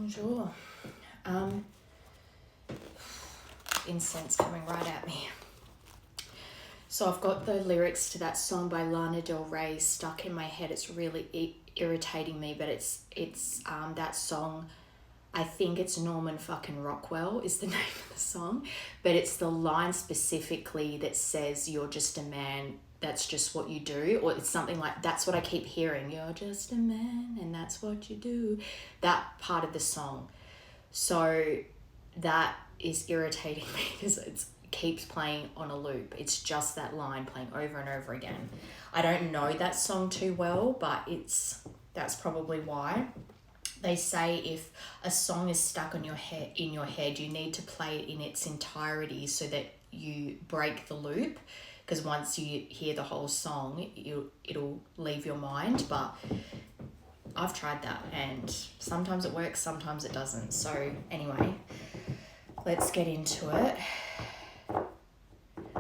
Bonjour. Incense coming right at me. So I've got the lyrics to that song by Lana Del Rey stuck in my head. It's really irritating me, but it's that song. I think it's Norman fucking Rockwell is the name of the song, but it's the line specifically that says you're just a man, that's just what you do, or it's something like, that's what I keep hearing, you're just a man and that's what you do, that part of the song. So that is irritating me because it keeps playing on a loop. It's just that line playing over and over again. I don't know that song too well, but that's probably why. They say if a song is stuck in your head, you need to play it in its entirety so that you break the loop, because once you hear the whole song, it'll leave your mind. But I've tried that and sometimes it works, sometimes it doesn't. So anyway, let's get into it.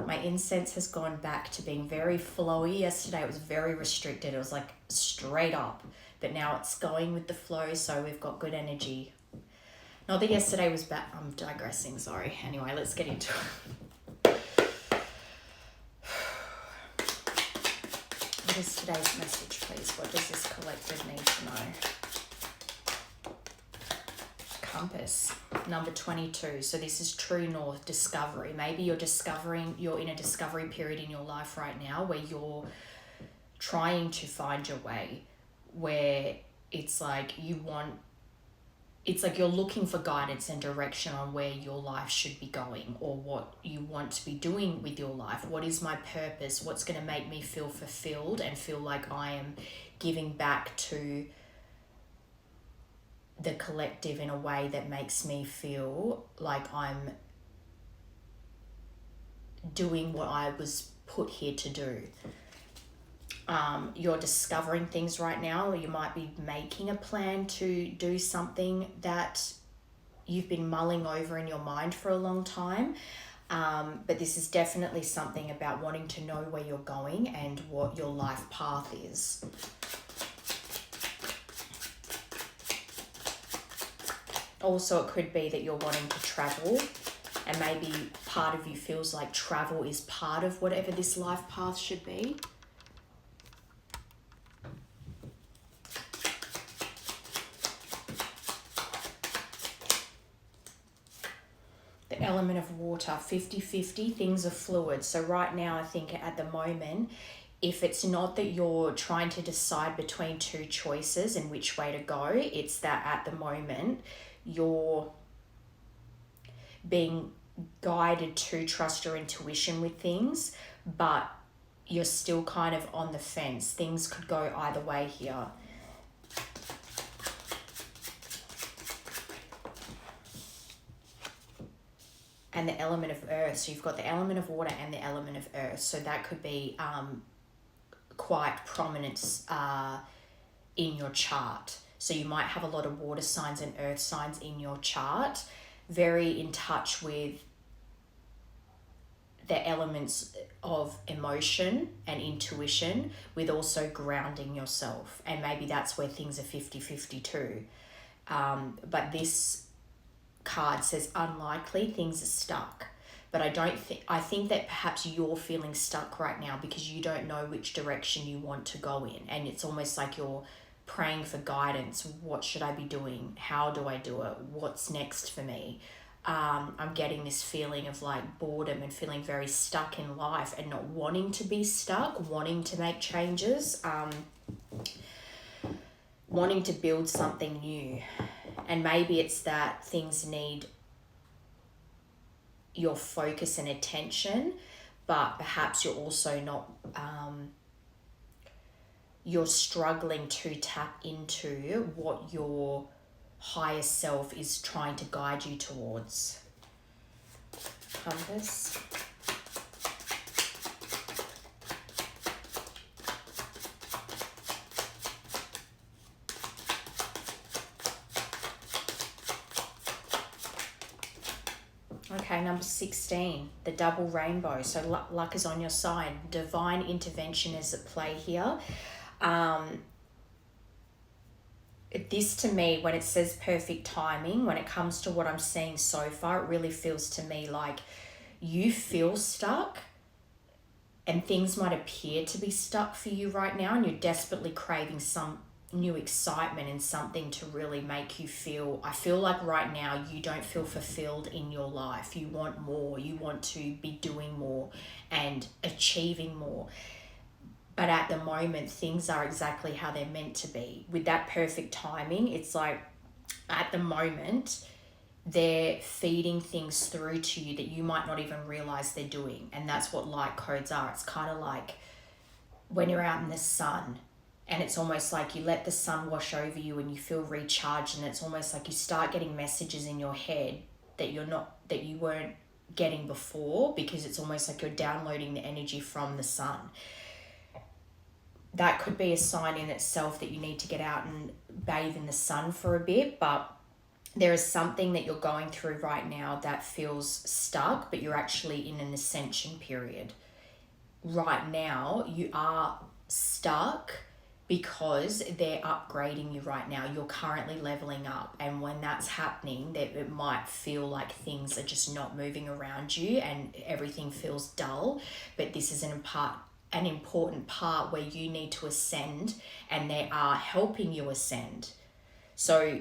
My incense has gone back to being very flowy. Yesterday it was very restricted. It was like straight up. But now it's going with the flow, so we've got good energy. Not that yesterday was bad. I'm digressing, sorry. Anyway, let's get into it. What is today's message, please? What does this collective need to know? Compass, number 22. So this is true north, discovery. Maybe you're in a discovery period in your life right now where you're trying to find your way, where it's like you're looking for guidance and direction on where your life should be going or what you want to be doing with your life. What is my purpose? What's going to make me feel fulfilled and feel like I am giving back to the collective in a way that makes me feel like I'm doing what I was put here to do. You're discovering things right now, or you might be making a plan to do something that you've been mulling over in your mind for a long time. But this is definitely something about wanting to know where you're going and what your life path is. Also, it could be that you're wanting to travel, and maybe part of you feels like travel is part of whatever this life path should be. The element of water, 50-50, things are fluid. So right now, I think at the moment, if it's not that you're trying to decide between two choices and which way to go, it's that at the moment, you're being guided to trust your intuition with things, but you're still kind of on the fence. Things could go either way here. And the element of earth. So you've got the element of water and the element of earth. So that could be quite prominent in your chart. So you might have a lot of water signs and earth signs in your chart, very in touch with the elements of emotion and intuition, with also grounding yourself. And maybe that's where things are 50-50 too. But this card says unlikely, things are stuck. But I think that perhaps you're feeling stuck right now because you don't know which direction you want to go in. And it's almost like you're praying for guidance. What should I be doing? How do I do it? What's next for me? I'm getting this feeling of like boredom and feeling very stuck in life and not wanting to be stuck, wanting to make changes, wanting to build something new. And maybe it's that things need your focus and attention, but perhaps you're also not, you're struggling to tap into what your higher self is trying to guide you towards. Compass. Okay, number 16, the double rainbow. So luck is on your side. Divine intervention is at play here. this to me, when it says perfect timing, when it comes to what I'm seeing so far, it really feels to me like you feel stuck and things might appear to be stuck for you right now, and you're desperately craving some new excitement and something to really make you feel, I feel like right now you don't feel fulfilled in your life. You want more, you want to be doing more and achieving more. But at the moment, things are exactly how they're meant to be. With that perfect timing, it's like at the moment, they're feeding things through to you that you might not even realize they're doing. And that's what light codes are. It's kind of like when you're out in the sun and it's almost like you let the sun wash over you and you feel recharged, and it's almost like you start getting messages in your head that you weren't getting before, because it's almost like you're downloading the energy from the sun. That could be a sign in itself that you need to get out and bathe in the sun for a bit, but there is something that you're going through right now that feels stuck, but you're actually in an ascension period. Right now, you are stuck because they're upgrading you right now. You're currently leveling up, and when that's happening, that it might feel like things are just not moving around you and everything feels dull, but this is an important part where you need to ascend, and they are helping you ascend. So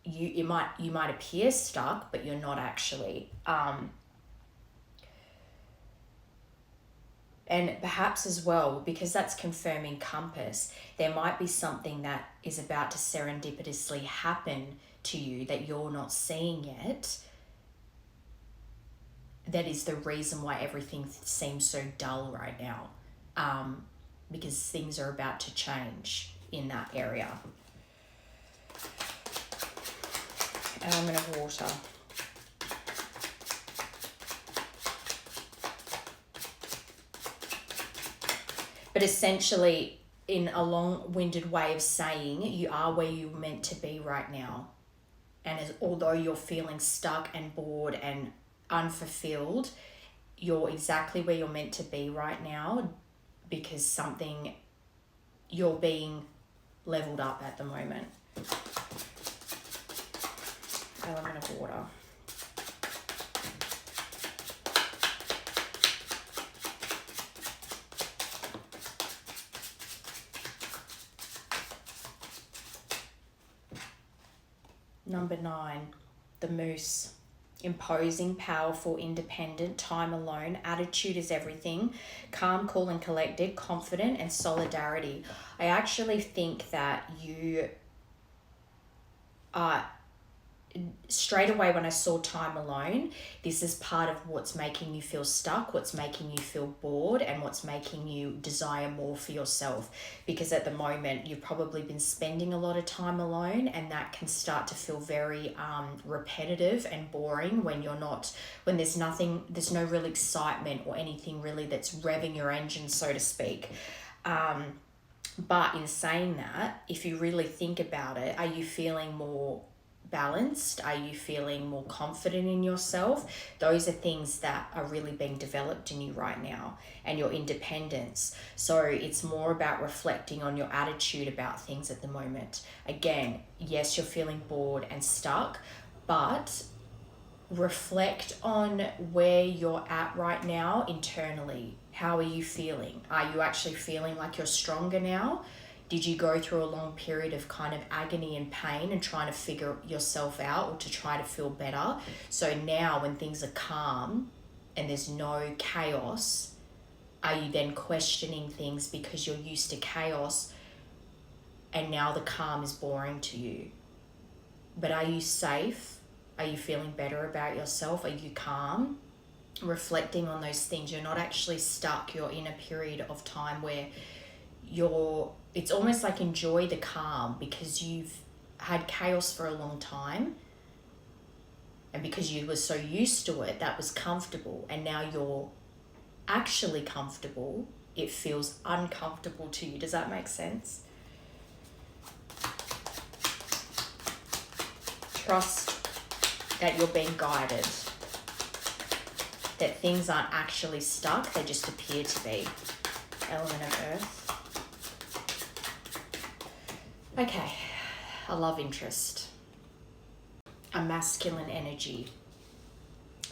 you might appear stuck, but you're not actually. And perhaps as well, because that's confirming compass, there might be something that is about to serendipitously happen to you that you're not seeing yet. That is the reason why everything seems so dull right now. Because things are about to change in that area. Element of water. But essentially, in a long-winded way of saying, you are where you're meant to be right now. And although you're feeling stuck and bored and unfulfilled, you're exactly where you're meant to be right now, because you're being leveled up at the moment. Element of water. Number 9, the moose. Imposing, powerful, independent, time alone, attitude is everything, calm, cool and collected, confident and solidarity. I actually think that you are, straight away when I saw time alone, this is part of what's making you feel stuck, what's making you feel bored, and what's making you desire more for yourself. Because at the moment, you've probably been spending a lot of time alone, and that can start to feel very repetitive and boring when there's no real excitement or anything really that's revving your engine, so to speak. But in saying that, if you really think about it, are you feeling more balanced? Are you feeling more confident in yourself? Those are things that are really being developed in you right now, and your independence. So it's more about reflecting on your attitude about things at the moment. Again, yes, you're feeling bored and stuck, but reflect on where you're at right now internally. How are you feeling? Are you actually feeling like you're stronger now? Did you go through a long period of kind of agony and pain and trying to figure yourself out, or to try to feel better? So now when things are calm and there's no chaos, are you then questioning things because you're used to chaos and now the calm is boring to you? But are you safe? Are you feeling better about yourself? Are you calm? Reflecting on those things. You're not actually stuck. You're in a period of time where it's almost like enjoy the calm, because you've had chaos for a long time, and because you were so used to it, that was comfortable, and now you're actually comfortable, it feels uncomfortable to you. Does that make sense? Trust that you're being guided, that things aren't actually stuck, they just appear to be. Element of earth. Okay, a love interest, a masculine energy.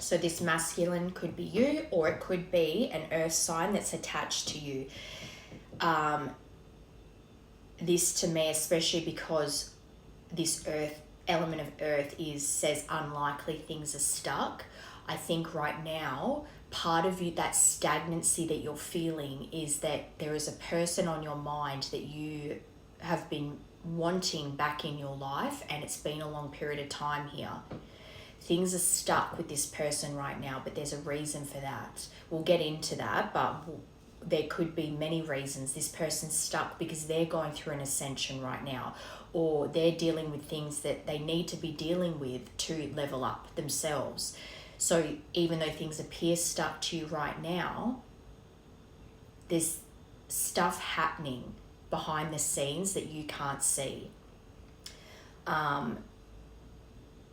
So this masculine could be you, or it could be an earth sign that's attached to you. This to me, especially because this earth element of earth says unlikely things are stuck. I think right now, part of you, that stagnancy that you're feeling, is that there is a person on your mind that you have been wanting back in your life, and it's been a long period of time here. Things are stuck with this person right now, but there's a reason for that. We'll get into that, but there could be many reasons. This person's stuck because they're going through an ascension right now, or they're dealing with things that they need to be dealing with to level up themselves. So even though things appear stuck to you right now, there's stuff happening behind the scenes that you can't see. And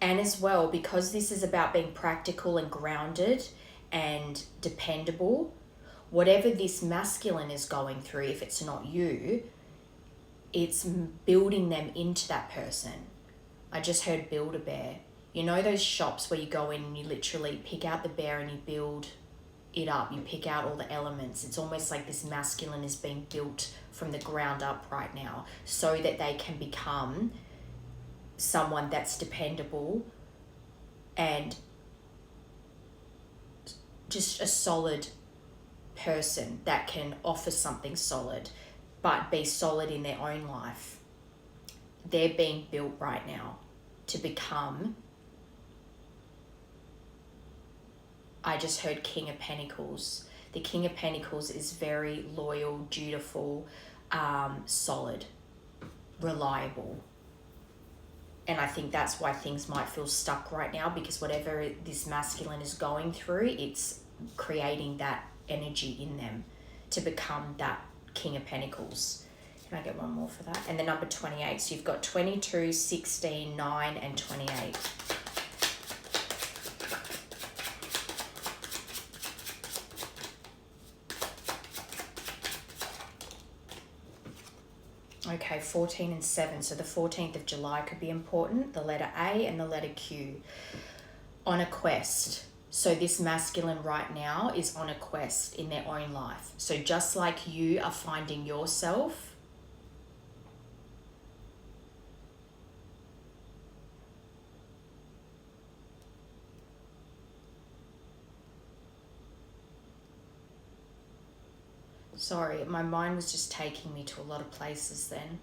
as well, because this is about being practical and grounded and dependable, whatever this masculine is going through, if it's not you, it's building them into that person. I just heard Build-A-Bear. You know those shops where you go in and you literally pick out the bear and you build it up. You pick out all the elements. It's almost like this masculine is being built from the ground up right now, so that they can become someone that's dependable and just a solid person that can offer something solid, but be solid in their own life. They're being built right now to become, I just heard King of Pentacles. The King of Pentacles is very loyal, dutiful, solid, reliable. And I think that's why things might feel stuck right now, because whatever this masculine is going through, it's creating that energy in them to become that King of Pentacles. Can I get one more for that? And the number 28. So you've got 22, 16, 9, and 28. Okay, 14 and 7. So the 14th of July could be important. The letter A and the letter Q. On a quest. So this masculine right now is on a quest in their own life. So just like you are finding yourself, sorry, my mind was just taking me to a lot of places then.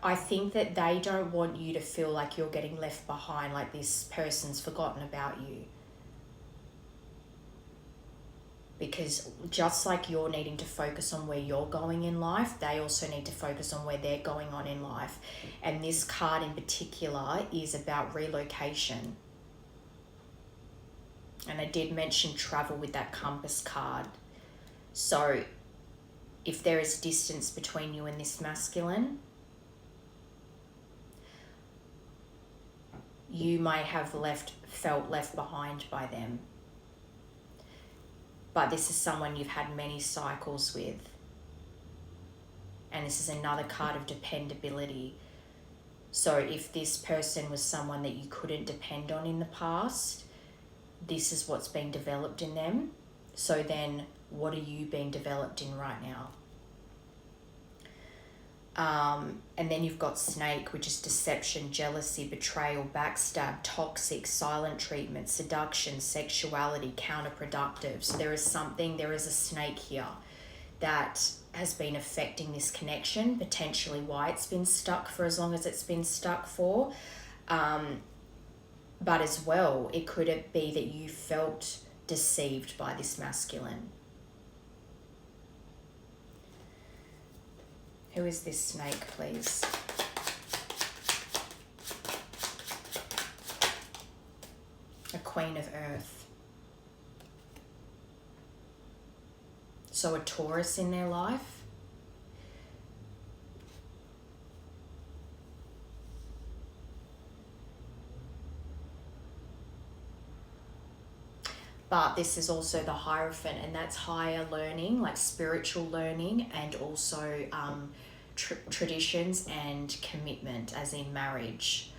I think that they don't want you to feel like you're getting left behind, like this person's forgotten about you. Because just like you're needing to focus on where you're going in life, they also need to focus on where they're going on in life. And this card in particular is about relocation. And I did mention travel with that compass card. So if there is distance between you and this masculine, you might have felt left behind by them. But this is someone you've had many cycles with. And this is another card of dependability. So if this person was someone that you couldn't depend on in the past, this is what's being developed in them. So then what are you being developed in right now? And then you've got Snake, which is deception, jealousy, betrayal, backstab, toxic, silent treatment, seduction, sexuality, counterproductive. So there is a snake here that has been affecting this connection, potentially why it's been stuck for as long as it's been stuck for. But as well, it could be that you felt deceived by this masculine. Who is this snake, please? A Queen of Earth. So a Taurus in their life. But this is also the Hierophant, and that's higher learning, like spiritual learning, and also traditions and commitment, as in marriage.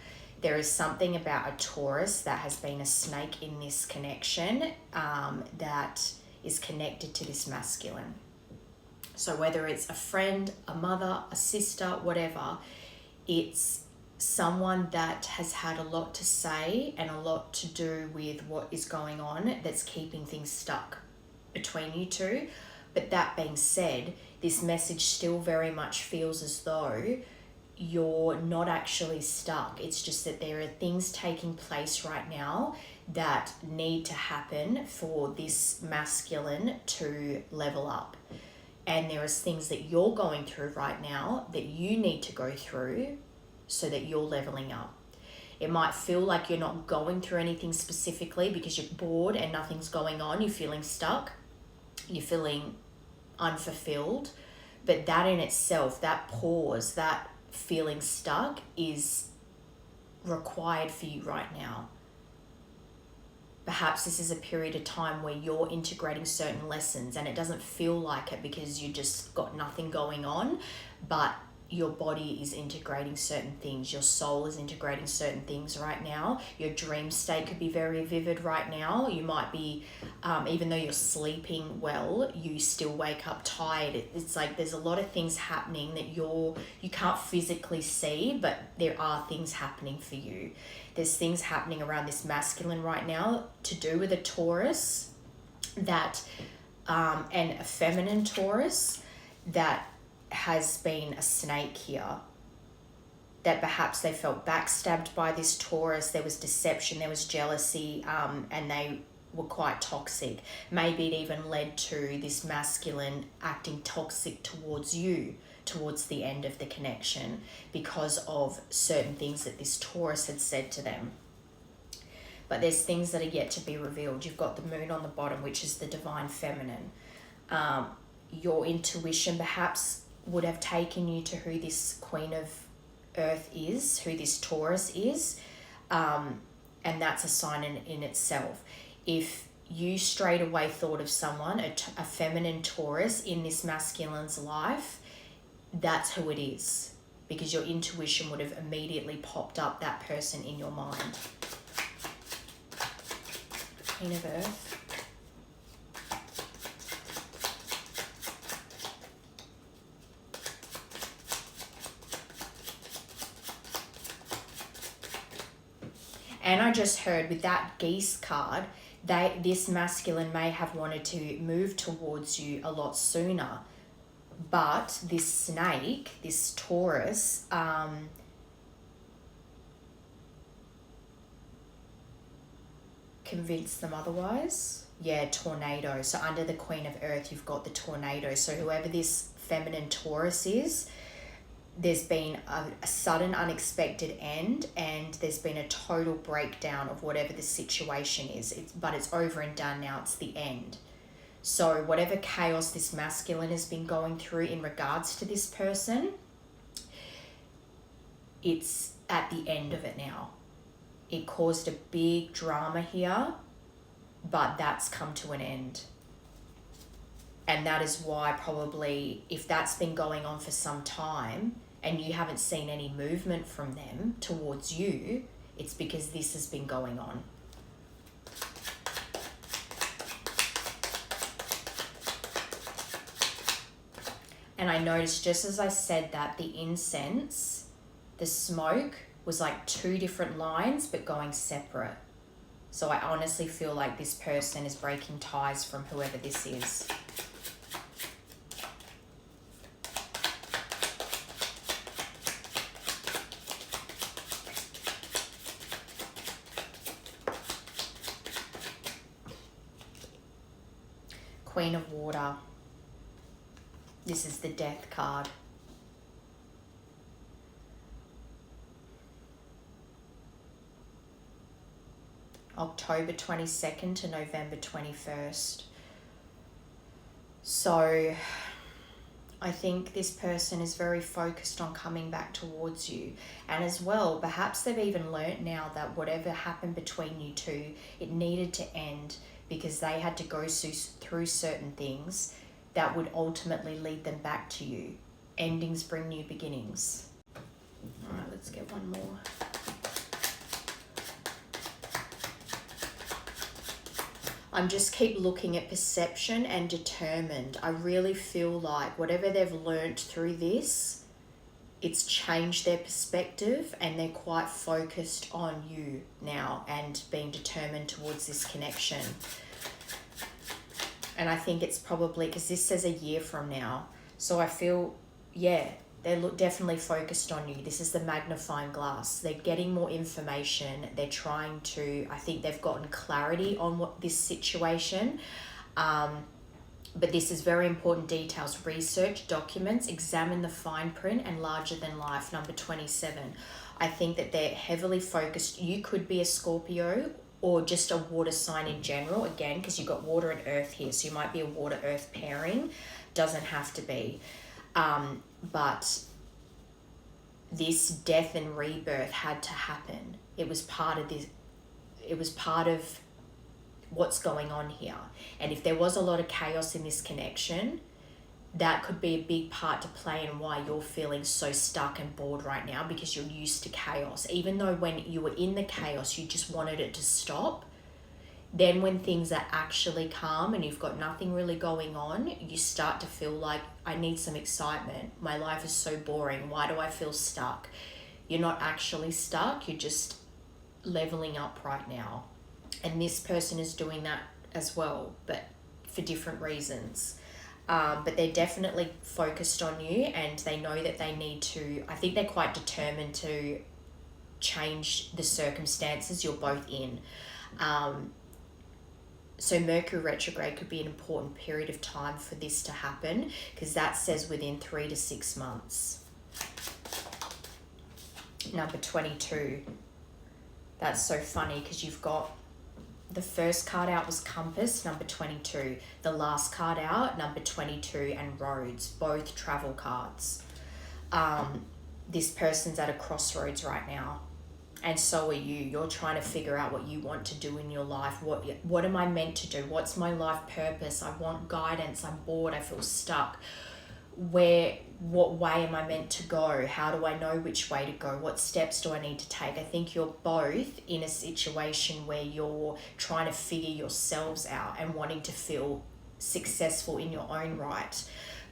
There is something about a Taurus that has been a snake in this connection, that is connected to this masculine. So whether it's a friend, a mother, a sister, whatever, it's someone that has had a lot to say and a lot to do with what is going on that's keeping things stuck between you two. But that being said, this message still very much feels as though you're not actually stuck. It's just that there are things taking place right now that need to happen for this masculine to level up. And there is things that you're going through right now that you need to go through so that you're leveling up. It might feel like you're not going through anything specifically because you're bored and nothing's going on. You're feeling stuck. You're feeling unfulfilled. But that in itself, that pause, that feeling stuck is required for you right now. Perhaps this is a period of time where you're integrating certain lessons and it doesn't feel like it because you just got nothing going on, but your body is integrating certain things. Your soul is integrating certain things right now. Your dream state could be very vivid right now. You might be, even though you're sleeping well, you still wake up tired. It's like there's a lot of things happening that you can't physically see, but there are things happening for you. There's things happening around this masculine right now to do with a Taurus that, and a feminine Taurus that has been a snake here. That perhaps they felt backstabbed by this Taurus. There was deception, there was jealousy, and they were quite toxic. Maybe it even led to this masculine acting toxic towards you towards the end of the connection because of certain things that this Taurus had said to them. But there's things that are yet to be revealed. You've got the moon on the bottom, which is the divine feminine. Your intuition perhaps would have taken you to who this Queen of Earth is, who this Taurus is, and that's a sign in itself. If you straight away thought of someone, a feminine Taurus in this masculine's life, that's who it is, because your intuition would have immediately popped up that person in your mind. Queen of Earth. And I just heard with that geese card, this masculine may have wanted to move towards you a lot sooner. But this snake, this Taurus, convinced them otherwise. Yeah, tornado. So under the Queen of Earth, you've got the tornado. So whoever this feminine Taurus is, there's been a sudden unexpected end and there's been a total breakdown of whatever the situation is. But it's over and done now. It's the end. So whatever chaos this masculine has been going through in regards to this person, it's at the end of it now. It caused a big drama here, but that's come to an end. And that is why probably, if that's been going on for some time and you haven't seen any movement from them towards you, it's because this has been going on. And I noticed just as I said that, the incense, the smoke was like two different lines but going separate. So I honestly feel like this person is breaking ties from whoever this is. Queen of Water. This is the Death card. October 22nd to November 21st. So I think this person is very focused on coming back towards you. And as well, perhaps they've even learnt now that whatever happened between you two, it needed to end because they had to go through certain things that would ultimately lead them back to you. Endings bring new beginnings. All right, let's get one more. I'm just keep looking at perception and determined. I really feel like whatever they've learnt through this, it's changed their perspective and they're quite focused on you now and being determined towards this connection. And I think it's probably, because this says a year from now. So I feel, yeah, they're definitely focused on you. This is the magnifying glass. They're getting more information. They're trying to, I think they've gotten clarity on what this situation. But this is very important details. Research, documents, examine the fine print, and larger than life, number 27. I think that they're heavily focused. You could be a Scorpio or just a water sign in general, again, because you've got water and earth here. So you might be a water-earth pairing. Doesn't have to be. But this death and rebirth had to happen. It was part of this. It was part of what's going on here. And if there was a lot of chaos in this connection, that could be a big part to play in why you're feeling so stuck and bored right now, because you're used to chaos. Even though when you were in the chaos, you just wanted it to stop. Then when things are actually calm and you've got nothing really going on, you start to feel like, I need some excitement. My life is so boring. Why do I feel stuck? You're not actually stuck. You're just leveling up right now. And this person is doing that as well, but for different reasons. But they're definitely focused on you and they know that they need to, I think they're quite determined to change the circumstances you're both in. So Mercury retrograde could be an important period of time for this to happen, because that says within 3 to 6 months. Number 22. That's so funny because you've got the first card out was Compass, number 22. The last card out, number 22, and Roads, both travel cards. This person's at a crossroads right now. And so are you. You're trying to figure out what you want to do in your life. What am I meant to do? What's my life purpose? I want guidance. I'm bored. I feel stuck. What way am I meant to go? How do I know which way to go? What steps do I need to take? I think you're both in a situation where you're trying to figure yourselves out and wanting to feel successful in your own right.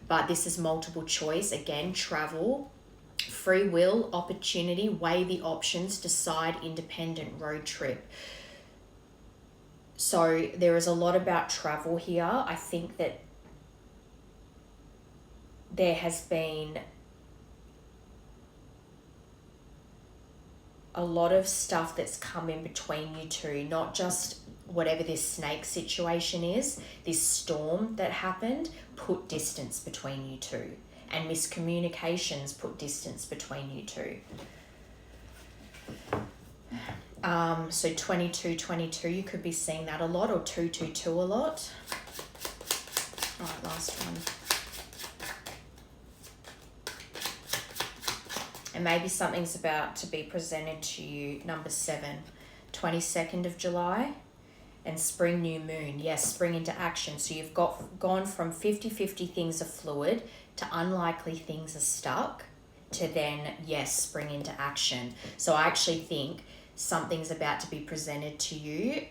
But this is multiple choice. Again, travel. Free will, opportunity, weigh the options, decide, independent, road trip. So there is a lot about travel here. I think that there has been a lot of stuff that's come in between you two, not just whatever this snake situation is, this storm that happened put distance between you two. And miscommunications put distance between you two. So 22, you could be seeing that a lot, or 222 a lot. All right, last one. And maybe something's about to be presented to you. Number 7, 22nd of July. And spring, new moon. Yes, spring into action. So you've gone from 50-50 things are fluid to unlikely things are stuck to then, yes, spring into action. So I actually think something's about to be presented to you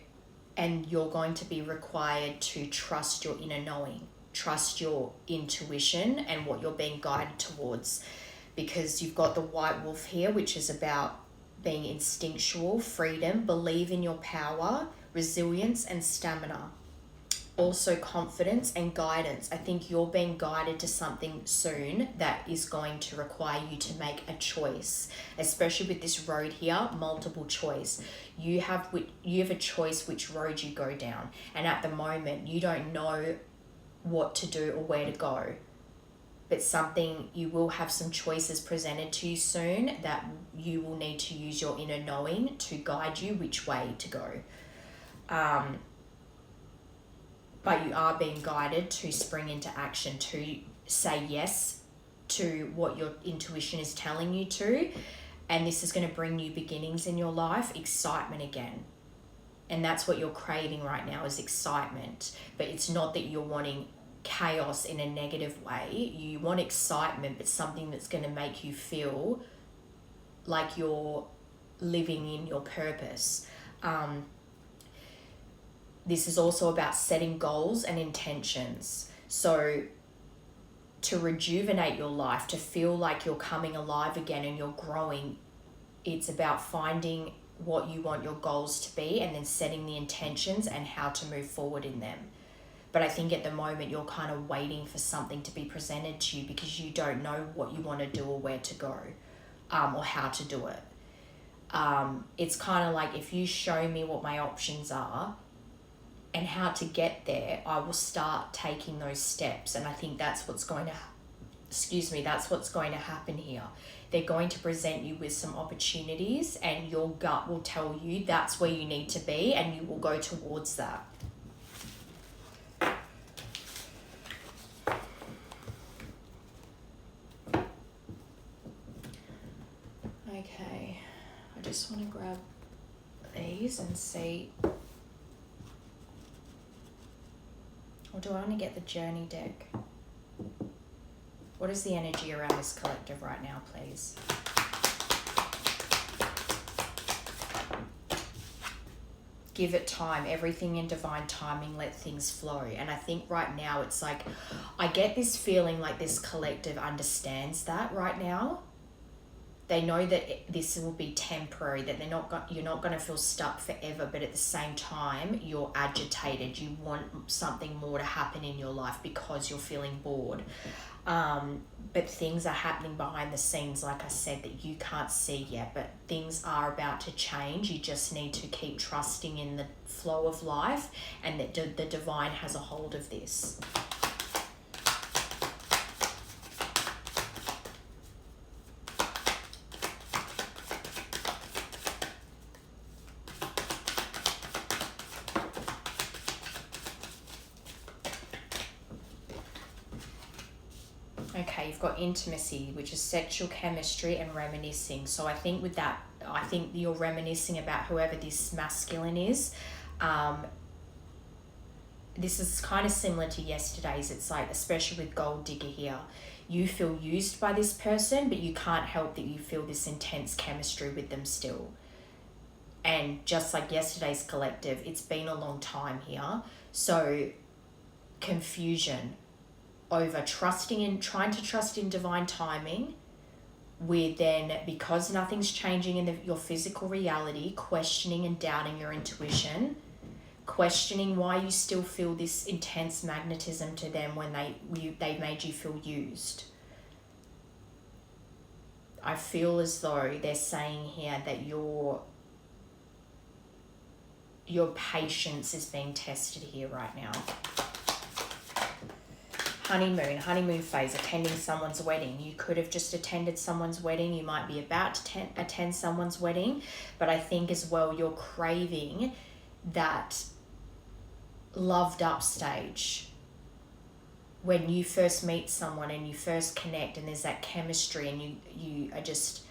and you're going to be required to trust your inner knowing, trust your intuition and what you're being guided towards, because you've got the white wolf here, which is about being instinctual, freedom, believe in your power, resilience and stamina. Also confidence and guidance. I think you're being guided to something soon that is going to require you to make a choice, especially with this road here, multiple choice. You have a choice which road you go down, and at the moment you don't know what to do or where to go. But you will have some choices presented to you soon that you will need to use your inner knowing to guide you which way to go. But you are being guided to spring into action, to say yes to what your intuition is telling you to. And this is going to bring new beginnings in your life, excitement again. And that's what you're craving right now, is excitement. But it's not that you're wanting chaos in a negative way. You want excitement, but something that's going to make you feel like you're living in your purpose. This is also about setting goals and intentions. So to rejuvenate your life, to feel like you're coming alive again and you're growing, it's about finding what you want your goals to be and then setting the intentions and how to move forward in them. But I think at the moment you're kind of waiting for something to be presented to you because you don't know what you want to do or where to go, or how to do it. It's kind of like, if you show me what my options are and how to get there, I will start taking those steps. And I think that's what's going to, that's what's going to happen here. They're going to present you with some opportunities and your gut will tell you that's where you need to be, and you will go towards that. Okay, I just want to grab these and see. Or do I want to get the journey deck? What is the energy around this collective right now, please? Give it time. Everything in divine timing. Let things flow. And I think right now it's like, I get this feeling like this collective understands that right now. They know that this will be temporary, that you're not going to feel stuck forever, but at the same time, you're agitated. You want something more to happen in your life because you're feeling bored. But things are happening behind the scenes, like I said, that you can't see yet, but things are about to change. You just need to keep trusting in the flow of life and that the divine has a hold of this. Okay, you've got intimacy, which is sexual chemistry and reminiscing. So I think with that, I think you're reminiscing about whoever this masculine is. This is kind of similar to yesterday's. It's like, especially with Gold Digger here, you feel used by this person, but you can't help that you feel this intense chemistry with them still. And just like yesterday's collective, it's been a long time here. So confusion over trying to trust in divine timing, with then, because nothing's changing in your physical reality, questioning and doubting your intuition, questioning why you still feel this intense magnetism to them when they made you feel used. I feel as though they're saying here that your patience is being tested here right now. Honeymoon phase, attending someone's wedding. You could have just attended someone's wedding. You might be about to attend someone's wedding. But I think as well, you're craving that loved up stage. When you first meet someone and you first connect and there's that chemistry and you are just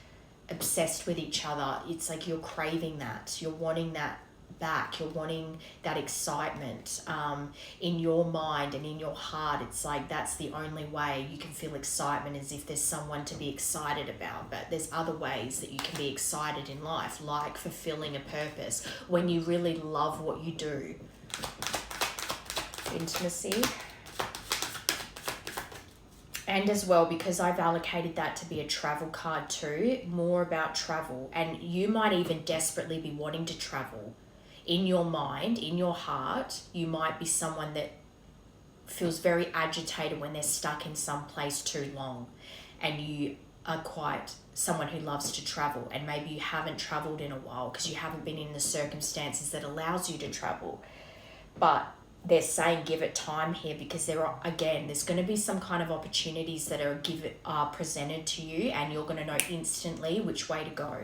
obsessed with each other. It's like you're craving that. You're wanting that back. You're wanting that excitement in your mind and in your heart. It's like that's the only way you can feel excitement, is if there's someone to be excited about. But there's other ways that you can be excited in life, like fulfilling a purpose, when you really love what you do. Intimacy. And as well, because I've allocated that to be a travel card too, more about travel. And you might even desperately be wanting to travel. In your mind, in your heart, you might be someone that feels very agitated when they're stuck in some place too long. And you are quite someone who loves to travel. And maybe you haven't traveled in a while because you haven't been in the circumstances that allows you to travel. But they're saying give it time here, because there's going to be some kind of opportunities that are presented to you, and you're going to know instantly which way to go.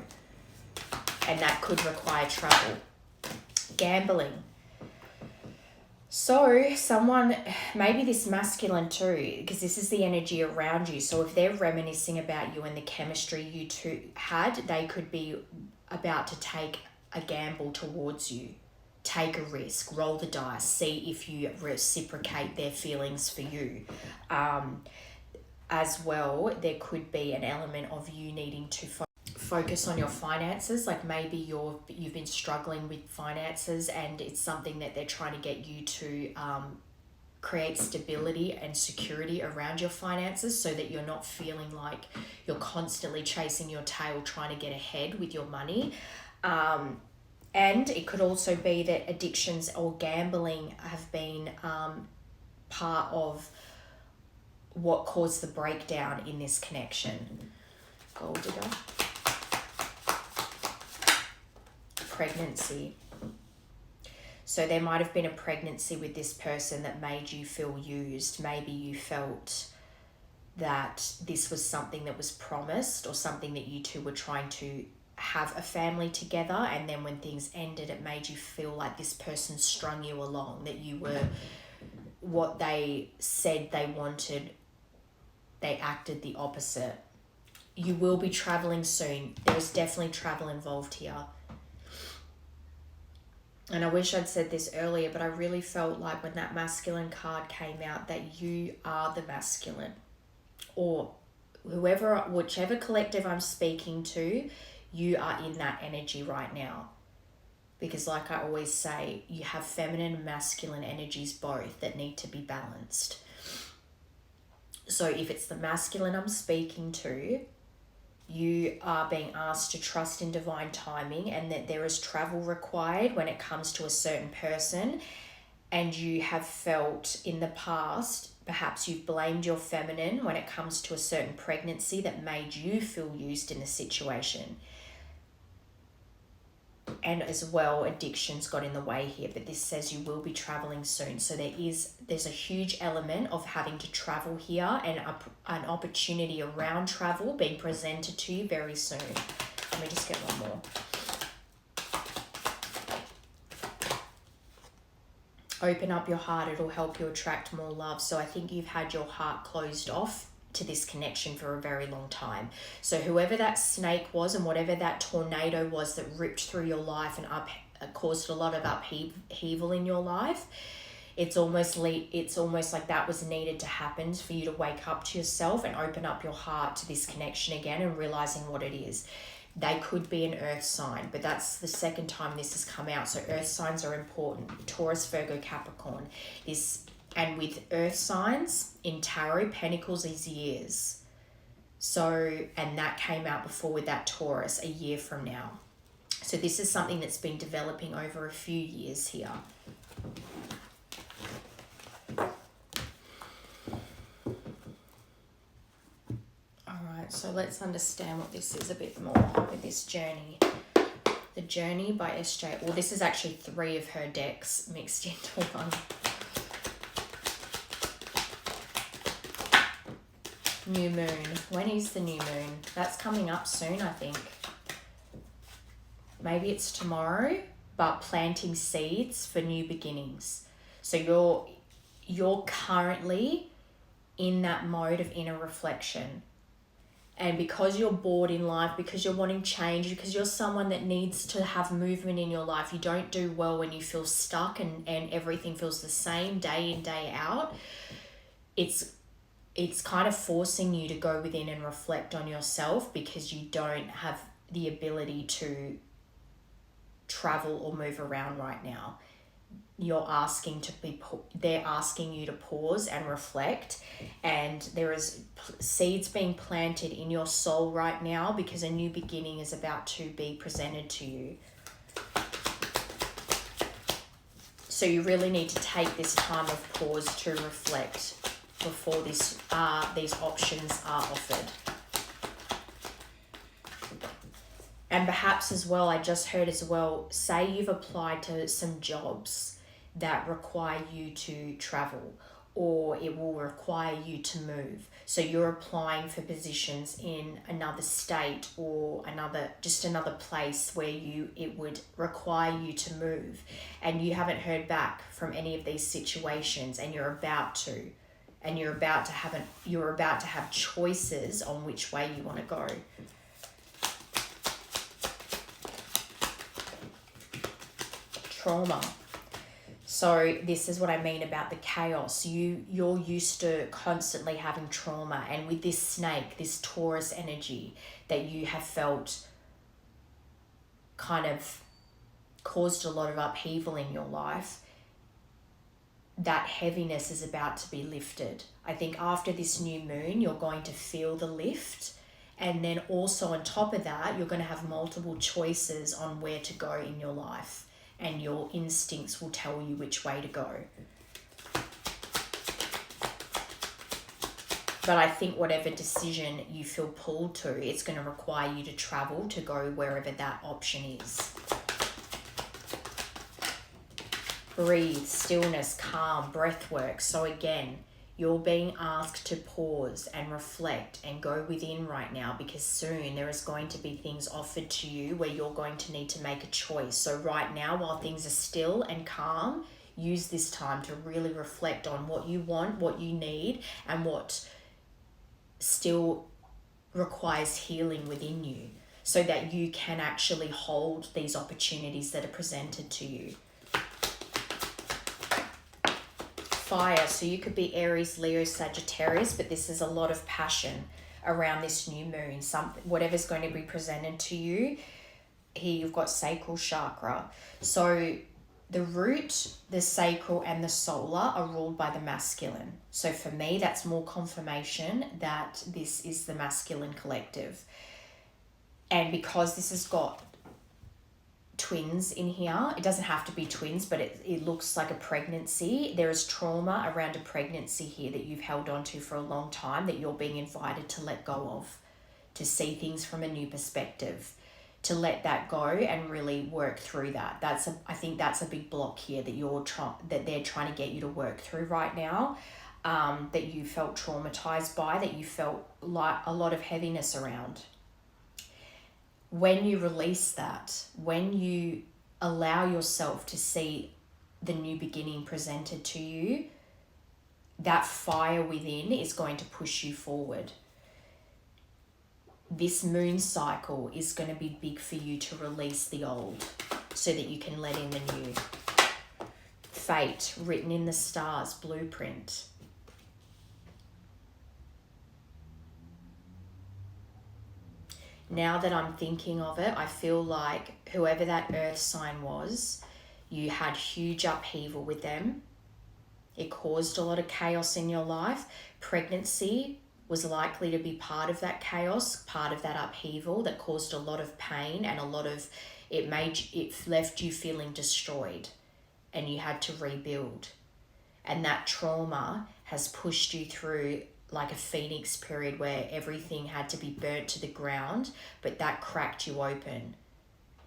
And that could require travel. Gambling. So someone, maybe this masculine too, because this is the energy around you. So if they're reminiscing about you and the chemistry you two had, they could be about to take a gamble towards you. take a risk, roll the dice, see if you reciprocate their feelings for you. As well, there could be an element of you needing to focus on your finances. Like maybe you've been struggling with finances and it's something that they're trying to get you to create stability and security around your finances so that you're not feeling like you're constantly chasing your tail trying to get ahead with your money. And it could also be that addictions or gambling have been part of what caused the breakdown in this connection. Gold digger. Pregnancy. So there might have been a pregnancy with this person that made you feel used. Maybe you felt that this was something that was promised or something that you two were trying to have a family together, and then when things ended it made you feel like this person strung you along, that you were what they said they wanted, they acted the opposite. You will be traveling soon. There is definitely travel involved here. And I wish I'd said this earlier, but I really felt like when that masculine card came out that you are the masculine, or whichever collective I'm speaking to, you are in that energy right now. Because like I always say, you have feminine and masculine energies both that need to be balanced. So if it's the masculine I'm speaking to, you are being asked to trust in divine timing and that there is travel required when it comes to a certain person. And you have felt in the past, perhaps you've blamed your feminine when it comes to a certain pregnancy that made you feel used in the situation. And as well, addictions got in the way here, but this says you will be traveling soon. So there's a huge element of having to travel here and an opportunity around travel being presented to you very soon. Let me just get one more. Open up your heart, it'll help you attract more love. So I think you've had your heart closed off to this connection for a very long time. So whoever that snake was and whatever that tornado was that ripped through your life and caused a lot of upheaval in your life, it's almost like that was needed to happen for you to wake up to yourself and open up your heart to this connection again and realizing what it is. They could be an earth sign, but that's the second time this has come out. So earth signs are important. Taurus, Virgo, Capricorn is. And with earth signs in tarot, Pentacles is years. So, and that came out before with that Taurus, a year from now. So this is something that's been developing over a few years here. Alright, so let's understand what this is a bit more with this journey. The Journey by SJ. Well, this is actually 3 of her decks mixed into one. New moon. When is the new moon? That's coming up soon, I think. Maybe it's tomorrow, but planting seeds for new beginnings. So you're currently in that mode of inner reflection. And because you're bored in life, because you're wanting change, because you're someone that needs to have movement in your life, you don't do well when you feel stuck and everything feels the same day in, day out. It's kind of forcing you to go within and reflect on yourself because you don't have the ability to travel or move around right now. They're asking you to pause and reflect, and there is seeds being planted in your soul right now because a new beginning is about to be presented to you. So you really need to take this time of pause to reflect before these options are offered. And perhaps as well, I just heard as well, say you've applied to some jobs that require you to travel, or it will require you to move. So you're applying for positions in another state or another place where it would require you to move, and you haven't heard back from any of these situations, and you're about to. And you're about to have choices on which way you want to go. trauma. So this is what I mean about the chaos. You're used to constantly having trauma, and with this snake, this Taurus energy that you have felt kind of caused a lot of upheaval in your life, that heaviness is about to be lifted. I think after this new moon, you're going to feel the lift. And then also on top of that, you're going to have multiple choices on where to go in your life. And your instincts will tell you which way to go. But I think whatever decision you feel pulled to, it's going to require you to travel to go wherever that option is. Breathe, stillness, calm, breath work. So again, you're being asked to pause and reflect and go within right now, because soon there is going to be things offered to you where you're going to need to make a choice. So right now, while things are still and calm, use this time to really reflect on what you want, what you need, and what still requires healing within you, so that you can actually hold these opportunities that are presented to you. Fire, so you could be Aries, Leo, Sagittarius, but this is a lot of passion around this new moon. Whatever's going to be presented to you. Here you've got sacral chakra. So the root, the sacral, and the solar are ruled by the masculine. So for me, that's more confirmation that this is the masculine collective. And because this has got twins in here, it doesn't have to be twins, but it looks like a pregnancy. There is trauma around a pregnancy here that you've held on to for a long time, that you're being invited to let go of, to see things from a new perspective, to let that go and really work through that. I think that's a big block here that they're trying to get you to work through right now, that you felt traumatized by, that you felt like a lot of heaviness around. When you release that, when you allow yourself to see the new beginning presented to you, that fire within is going to push you forward. This moon cycle is going to be big for you to release the old so that you can let in the new. Fate, written in the stars, blueprint. Now that I'm thinking of it, I feel like whoever that earth sign was, you had huge upheaval with them. It caused a lot of chaos in your life. Pregnancy was likely to be part of that chaos, part of that upheaval that caused a lot of pain, and it left you feeling destroyed, and you had to rebuild. And that trauma has pushed you through like a phoenix period where everything had to be burnt to the ground, but that cracked you open.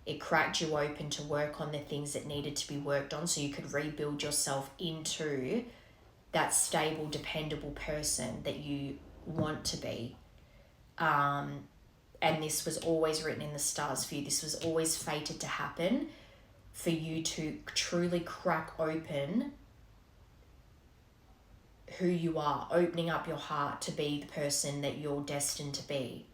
It cracked you open to work on the things that needed to be worked on, so you could rebuild yourself into that stable, dependable person that you want to be. And this was always written in the stars for you. This was always fated to happen for you to truly crack open who you are, opening up your heart to be the person that you're destined to be.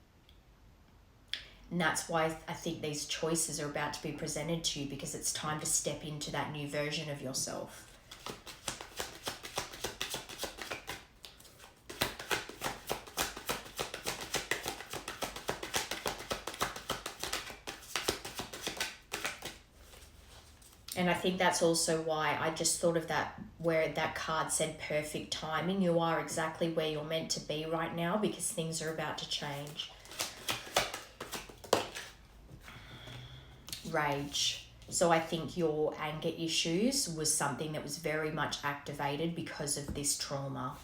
And that's why I think these choices are about to be presented to you, because it's time to step into that new version of yourself. And I think that's also why I just thought of that, where that card said perfect timing. You are exactly where you're meant to be right now, because things are about to change. Rage. So I think your anger issues was something that was very much activated because of this trauma,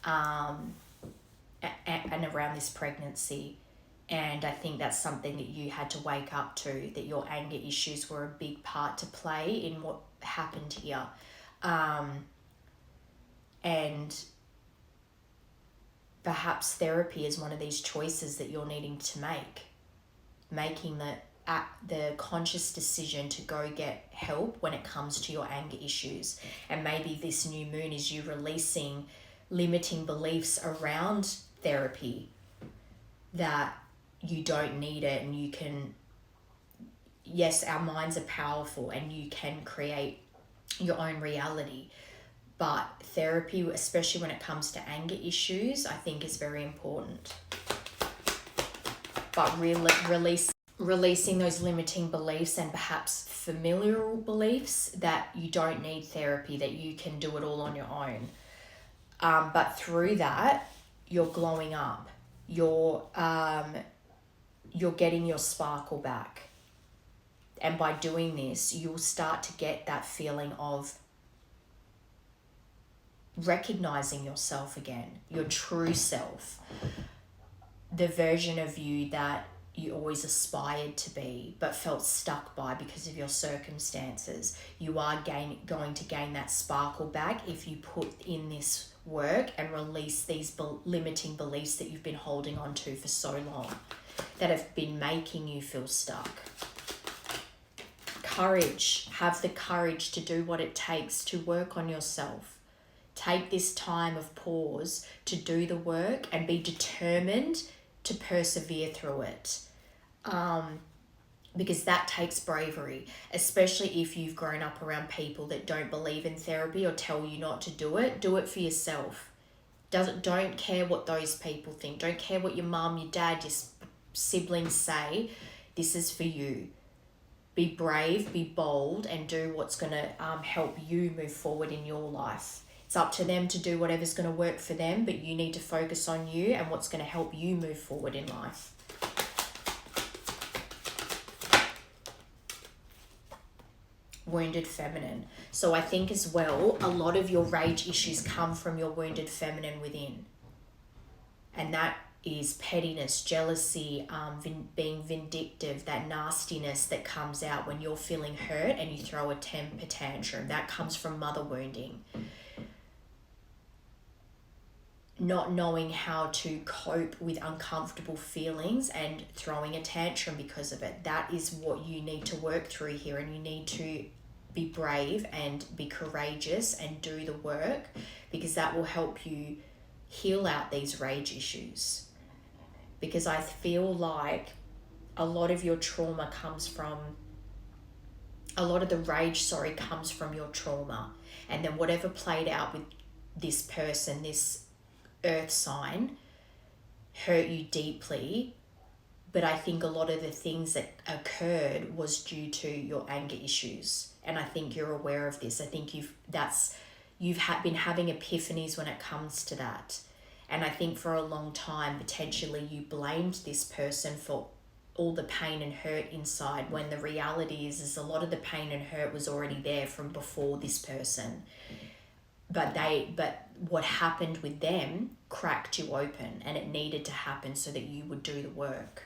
and around this pregnancy. And I think that's something that you had to wake up to, that your anger issues were a big part to play in what happened here. And perhaps therapy is one of these choices that you're needing to make. Making the conscious decision to go get help when it comes to your anger issues. And maybe this new moon is you releasing limiting beliefs around therapy, that you don't need it, and yes, our minds are powerful and you can create your own reality. But therapy, especially when it comes to anger issues, I think is very important. But releasing those limiting beliefs and perhaps familiar beliefs that you don't need therapy, that you can do it all on your own. But through that, you're glowing up. You're getting your sparkle back. And by doing this, you'll start to get that feeling of recognizing yourself again, your true self, the version of you that you always aspired to be but felt stuck by because of your circumstances. You are going to gain that sparkle back if you put in this work and release these limiting beliefs that you've been holding on to for so long, that have been making you feel stuck. Courage. Have the courage to do what it takes to work on yourself. Take this time of pause to do the work and be determined to persevere through it. Because that takes bravery, especially if you've grown up around people that don't believe in therapy or tell you not to do it. Do it for yourself. Don't care what those people think. Don't care what your mum, your dad, your siblings say. This is for you. Be brave, be bold, and do what's going to help you move forward in your life. It's up to them to do whatever's going to work for them, but you need to focus on you and what's going to help you move forward in life. Wounded feminine. So I think as well, a lot of your rage issues come from your wounded feminine within. And that is pettiness, jealousy, being vindictive, that nastiness that comes out when you're feeling hurt and you throw a temper tantrum. That comes from mother wounding. Not knowing how to cope with uncomfortable feelings and throwing a tantrum because of it. That is what you need to work through here, and you need to be brave and be courageous and do the work, because that will help you heal out these rage issues. Because I feel like a lot of your trauma comes from, a lot of the rage, comes from your trauma. And then whatever played out with this person, this earth sign, hurt you deeply. But I think a lot of the things that occurred was due to your anger issues. And I think you're aware of this. I think you've been having epiphanies when it comes to that. And I think for a long time, potentially you blamed this person for all the pain and hurt inside, when the reality is a lot of the pain and hurt was already there from before this person. But what happened with them cracked you open, and it needed to happen so that you would do the work.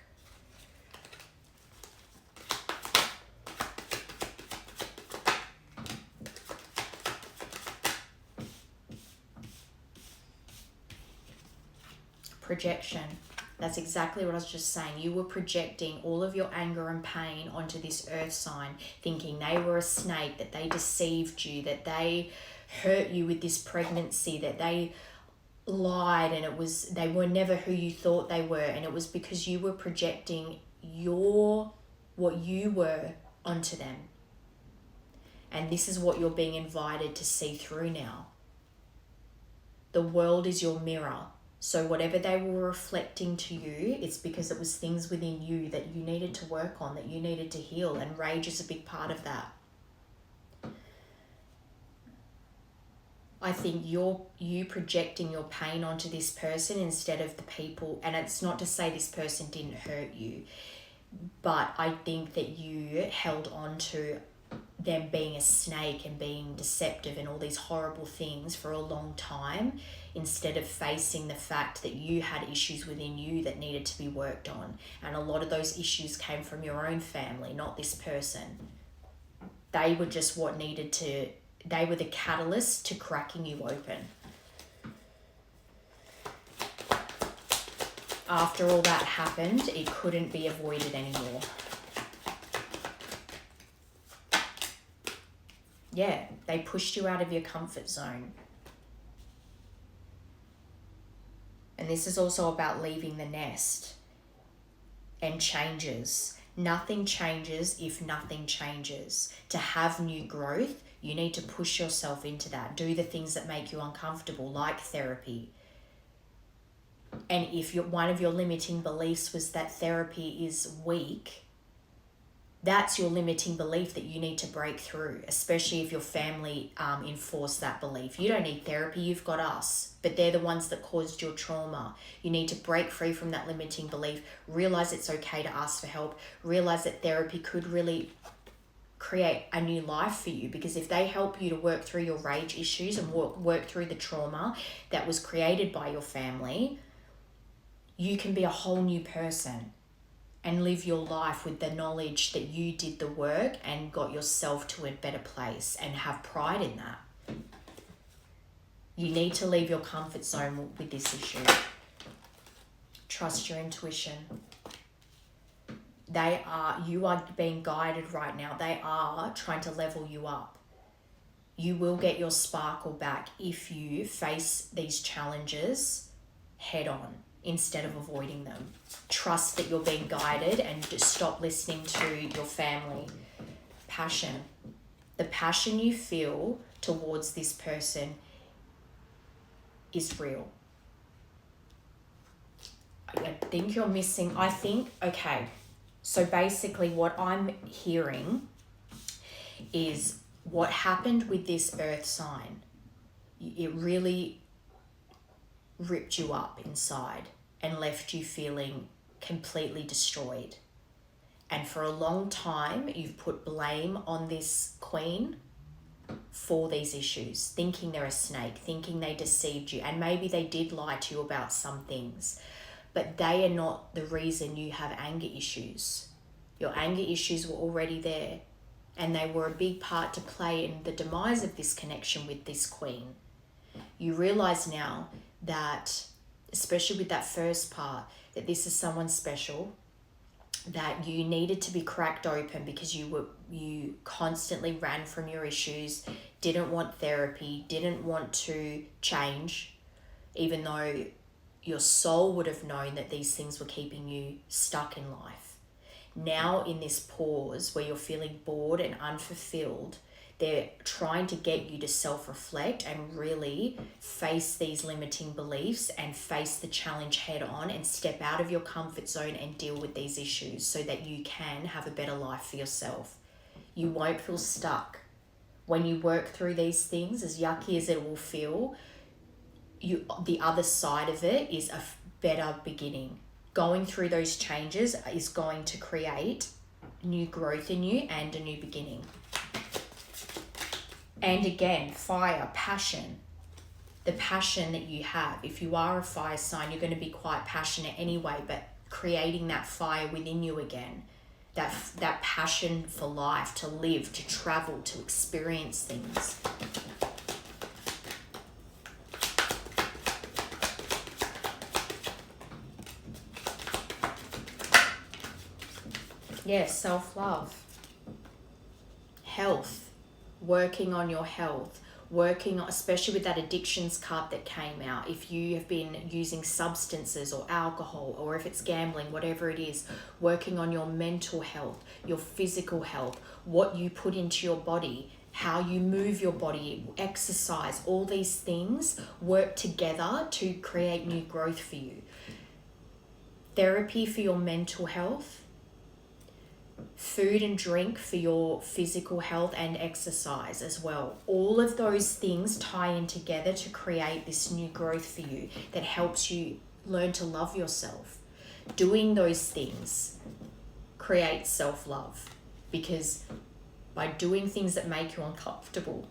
Projection. That's exactly what I was just saying. You were projecting all of your anger and pain onto this earth sign, thinking they were a snake, that they deceived you, that they hurt you with this pregnancy, that they lied and they were never who you thought they were. And it was because you were projecting what you were onto them. And this is what you're being invited to see through now. The world is your mirror. So whatever they were reflecting to you, it's because it was things within you that you needed to work on, that you needed to heal, and rage is a big part of that. I think you projecting your pain onto this person instead of the people, and it's not to say this person didn't hurt you, but I think that you held on to them being a snake and being deceptive and all these horrible things for a long time, instead of facing the fact that you had issues within you that needed to be worked on. And a lot of those issues came from your own family, not this person. They were just they were the catalyst to cracking you open. After all that happened, it couldn't be avoided anymore. Yeah, they pushed you out of your comfort zone. And this is also about leaving the nest and changes Nothing changes if nothing changes. To have new growth, you need to push yourself into that. Do the things that make you uncomfortable, like therapy. And if one of your limiting beliefs was that therapy is weak, that's your limiting belief that you need to break through, especially if your family enforce that belief. You don't need therapy, you've got us, but they're the ones that caused your trauma. You need to break free from that limiting belief, realize it's okay to ask for help, realize that therapy could really create a new life for you, because if they help you to work through your rage issues and work through the trauma that was created by your family, you can be a whole new person and live your life with the knowledge that you did the work and got yourself to a better place, and have pride in that. You need to leave your comfort zone with this issue. Trust your intuition. You are being guided right now. They are trying to level you up. You will get your sparkle back if you face these challenges head on, instead of avoiding them. Trust that you're being guided and just stop listening to your family. Passion. The passion you feel towards this person is real. I think you're missing, okay, so basically what I'm hearing is what happened with this earth sign. It really ripped you up inside and left you feeling completely destroyed. And for a long time, you've put blame on this queen for these issues, thinking they're a snake, thinking they deceived you, and maybe they did lie to you about some things, but they are not the reason you have anger issues. Your anger issues were already there, and they were a big part to play in the demise of this connection with this queen. You realize now that, especially with that first part, that this is someone special, that you needed to be cracked open because you constantly ran from your issues, didn't want therapy, didn't want to change, even though your soul would have known that these things were keeping you stuck in life. Now in this pause where you're feeling bored and unfulfilled, they're trying to get you to self-reflect and really face these limiting beliefs and face the challenge head on and step out of your comfort zone and deal with these issues so that you can have a better life for yourself. You won't feel stuck. When you work through these things, as yucky as it will feel, the other side of it is a better beginning. Going through those changes is going to create new growth in you and a new beginning. And again, fire, passion. The passion that you have. If you are a fire sign, you're going to be quite passionate anyway, but creating that fire within you again. That passion for life, to live, to travel, to experience things. Yes, self-love. Health. Working on your health, especially with that addictions card that came out. If you have been using substances or alcohol, or if it's gambling, whatever it is, working on your mental health, your physical health, what you put into your body, how you move your body, exercise, all these things work together to create new growth for you. Therapy for your mental health, food and drink for your physical health, and exercise as well. All of those things tie in together to create this new growth for you that helps you learn to love yourself. Doing those things creates self-love, because by doing things that make you uncomfortable,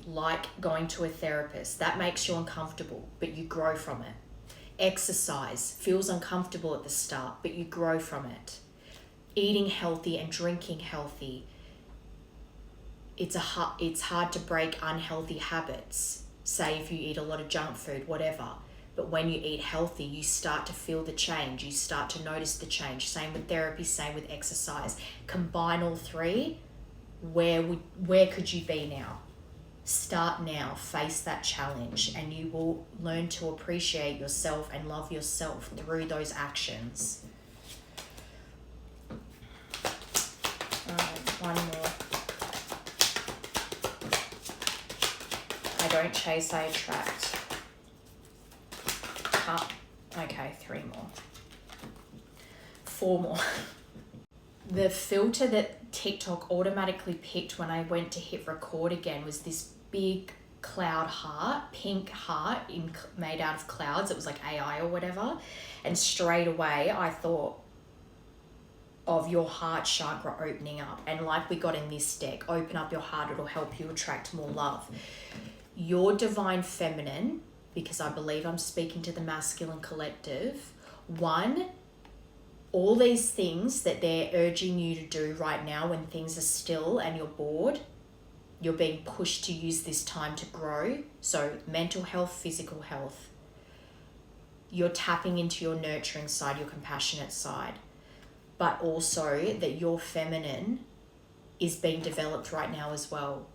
like going to a therapist, that makes you uncomfortable, but you grow from it. Exercise feels uncomfortable at the start, but you grow from it. Eating healthy and drinking healthy, it's hard to break unhealthy habits. Say if you eat a lot of junk food, whatever, but when you eat healthy, you start to feel the change, you start to notice the change. Same with therapy, same with exercise. Combine all three, where could you be now? Start now, face that challenge, and you will learn to appreciate yourself and love yourself through those actions. One more. I don't chase, I attract. Cup. Okay, 3 more. 4 more. The filter that TikTok automatically picked when I went to hit record again was this big cloud heart, pink heart made out of clouds. It was like AI or whatever. And straight away I thought of your heart chakra opening up. And like we got in this deck, open up your heart, it'll help you attract more love. Your divine feminine, because I believe I'm speaking to the masculine collective, one, all these things that they're urging you to do right now when things are still and you're bored, you're being pushed to use this time to grow. So mental health, physical health. You're tapping into your nurturing side, your compassionate side. But also that your feminine is being developed right now as well.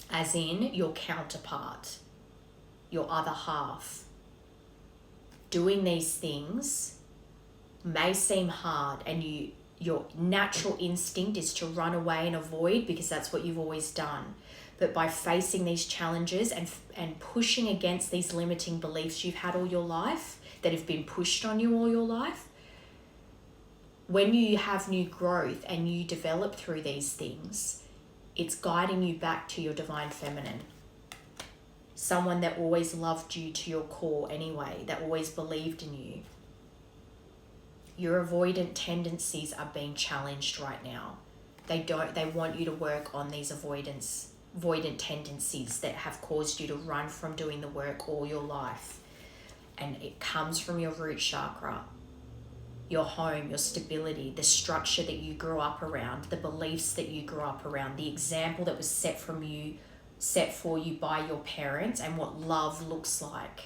As in your counterpart, your other half. Doing these things may seem hard, and your natural instinct is to run away and avoid because that's what you've always done. But by facing these challenges and pushing against these limiting beliefs you've had all your life, that have been pushed on you all your life, when you have new growth and you develop through these things, it's guiding you back to your divine feminine. Someone that always loved you to your core anyway, that always believed in you. Your avoidant tendencies are being challenged right now. They want you to work on these avoidant tendencies that have caused you to run from doing the work all your life. And it comes from your root chakra, your home, your stability, the structure that you grew up around, the beliefs that you grew up around, the example that was set for you by your parents, and what love looks like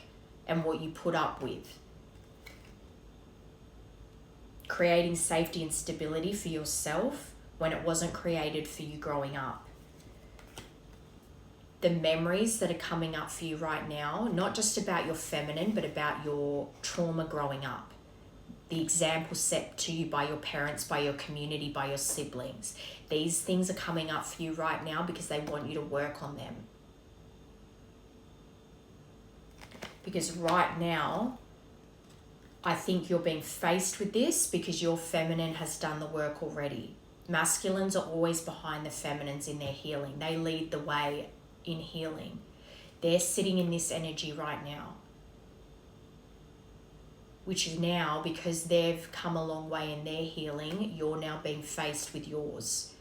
and what you put up with. Creating safety and stability for yourself when it wasn't created for you growing up. The memories that are coming up for you right now, not just about your feminine, but about your trauma growing up. The example set to you by your parents, by your community, by your siblings. These things are coming up for you right now because they want you to work on them. Because right now, I think you're being faced with this because your feminine has done the work already. Masculines are always behind the feminines in their healing. They lead the way in healing. They're sitting in this energy right now. Which is now, because they've come a long way in their healing, you're now being faced with yours.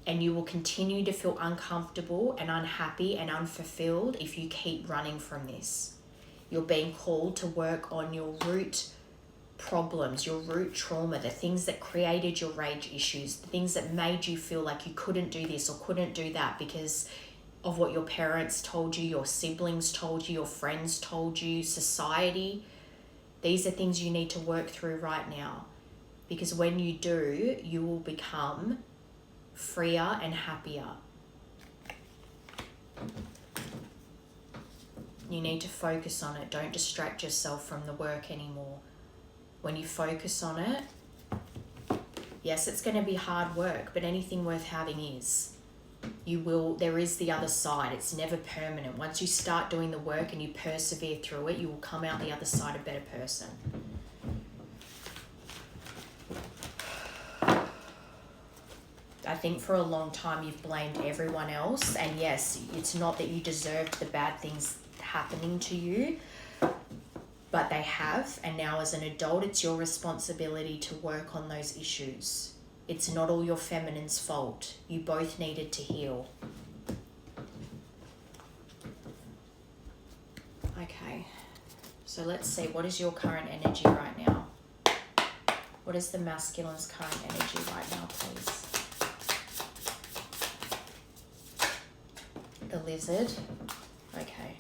And you will continue to feel uncomfortable and unhappy and unfulfilled if you keep running from this. You're being called to work on your root problems, your root trauma, the things that created your rage issues, the things that made you feel like you couldn't do this or couldn't do that because of what your parents told you, your siblings told you, your friends told you, society. These are things you need to work through right now. Because when you do, you will become freer and happier. You need to focus on it. Don't distract yourself from the work anymore. When you focus on it, yes, it's going to be hard work, but anything worth having is. There is the other side. It's never permanent. Once you start doing the work and you persevere through it, you will come out the other side a better person. I think for a long time you've blamed everyone else, and yes, it's not that you deserved the bad things happening to you, but they have, and now as an adult it's your responsibility to work on those issues. It's not all your feminine's fault. You both needed to heal. Okay, so let's see, what is your current energy right now? What is the masculine's current energy right now, please? The lizard. Okay.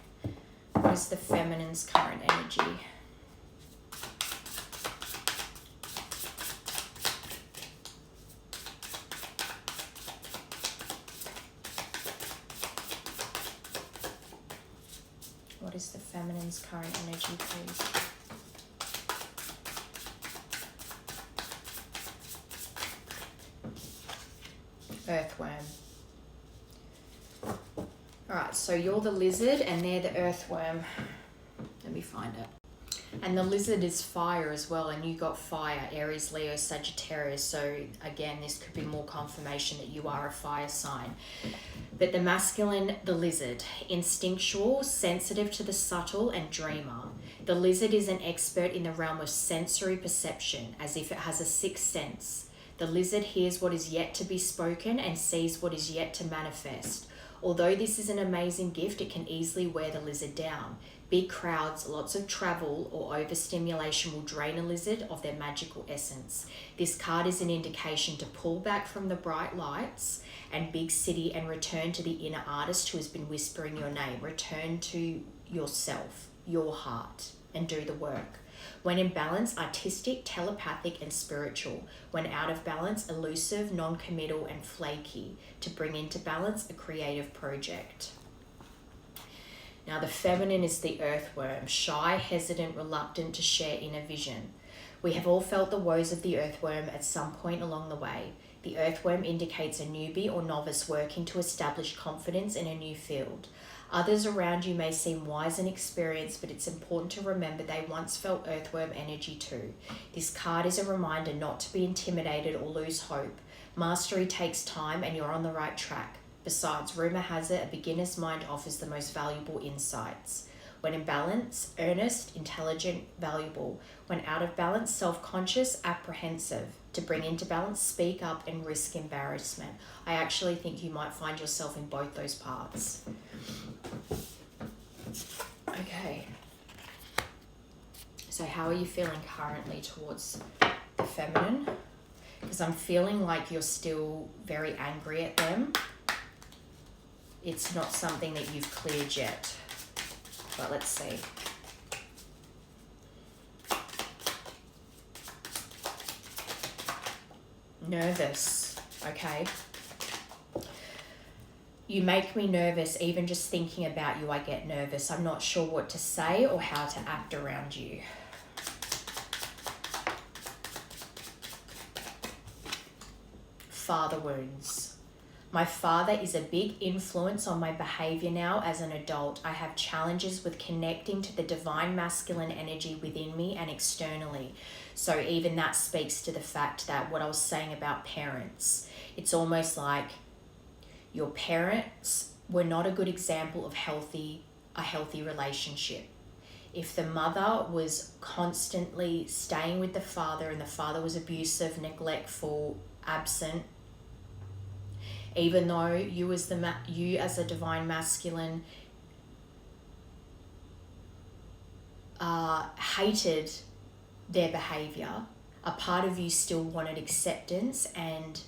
What is the feminine's current energy? What is the feminine's current energy, please? Earthworm. Alright, so you're the lizard and they're the earthworm. Let me find it. And the lizard is fire as well, and you got fire, Aries, Leo, Sagittarius. So again, this could be more confirmation that you are a fire sign. But the masculine, the lizard, instinctual, sensitive to the subtle, and dreamer. The lizard is an expert in the realm of sensory perception, as if it has a sixth sense. The lizard hears what is yet to be spoken and sees what is yet to manifest. Although this is an amazing gift, it can easily wear the lizard down. Big crowds, lots of travel, or overstimulation will drain a lizard of their magical essence. This card is an indication to pull back from the bright lights and big city and return to the inner artist who has been whispering your name. Return to yourself, your heart, and do the work. When in balance, artistic, telepathic, and spiritual. When out of balance, elusive, non-committal, and flaky. To bring into balance, a creative project. Now, the feminine is the earthworm, shy, hesitant, reluctant to share inner vision. We have all felt the woes of the earthworm at some point along the way. The earthworm indicates a newbie or novice working to establish confidence in a new field. Others around you may seem wise and experienced, but it's important to remember they once felt earthworm energy too. This card is a reminder not to be intimidated or lose hope. Mastery takes time and you're on the right track. Besides, rumor has it, a beginner's mind offers the most valuable insights. When in balance, earnest, intelligent, valuable. When out of balance, self-conscious, apprehensive. To bring into balance, speak up and risk embarrassment. I actually think you might find yourself in both those parts. Okay. So how are you feeling currently towards the feminine? Because I'm feeling like you're still very angry at them. It's not something that you've cleared yet. But let's see. Nervous, okay? You make me nervous. Even just thinking about you, I get nervous. I'm not sure what to say or how to act around you. Father wounds. My father is a big influence on my behavior now as an adult. I have challenges with connecting to the divine masculine energy within me and externally. So even that speaks to the fact that what I was saying about parents, it's almost like your parents were not a good example of a healthy relationship. If the mother was constantly staying with the father and the father was abusive, neglectful, absent, even though you as a divine masculine hated their behavior, a part of you still wanted acceptance and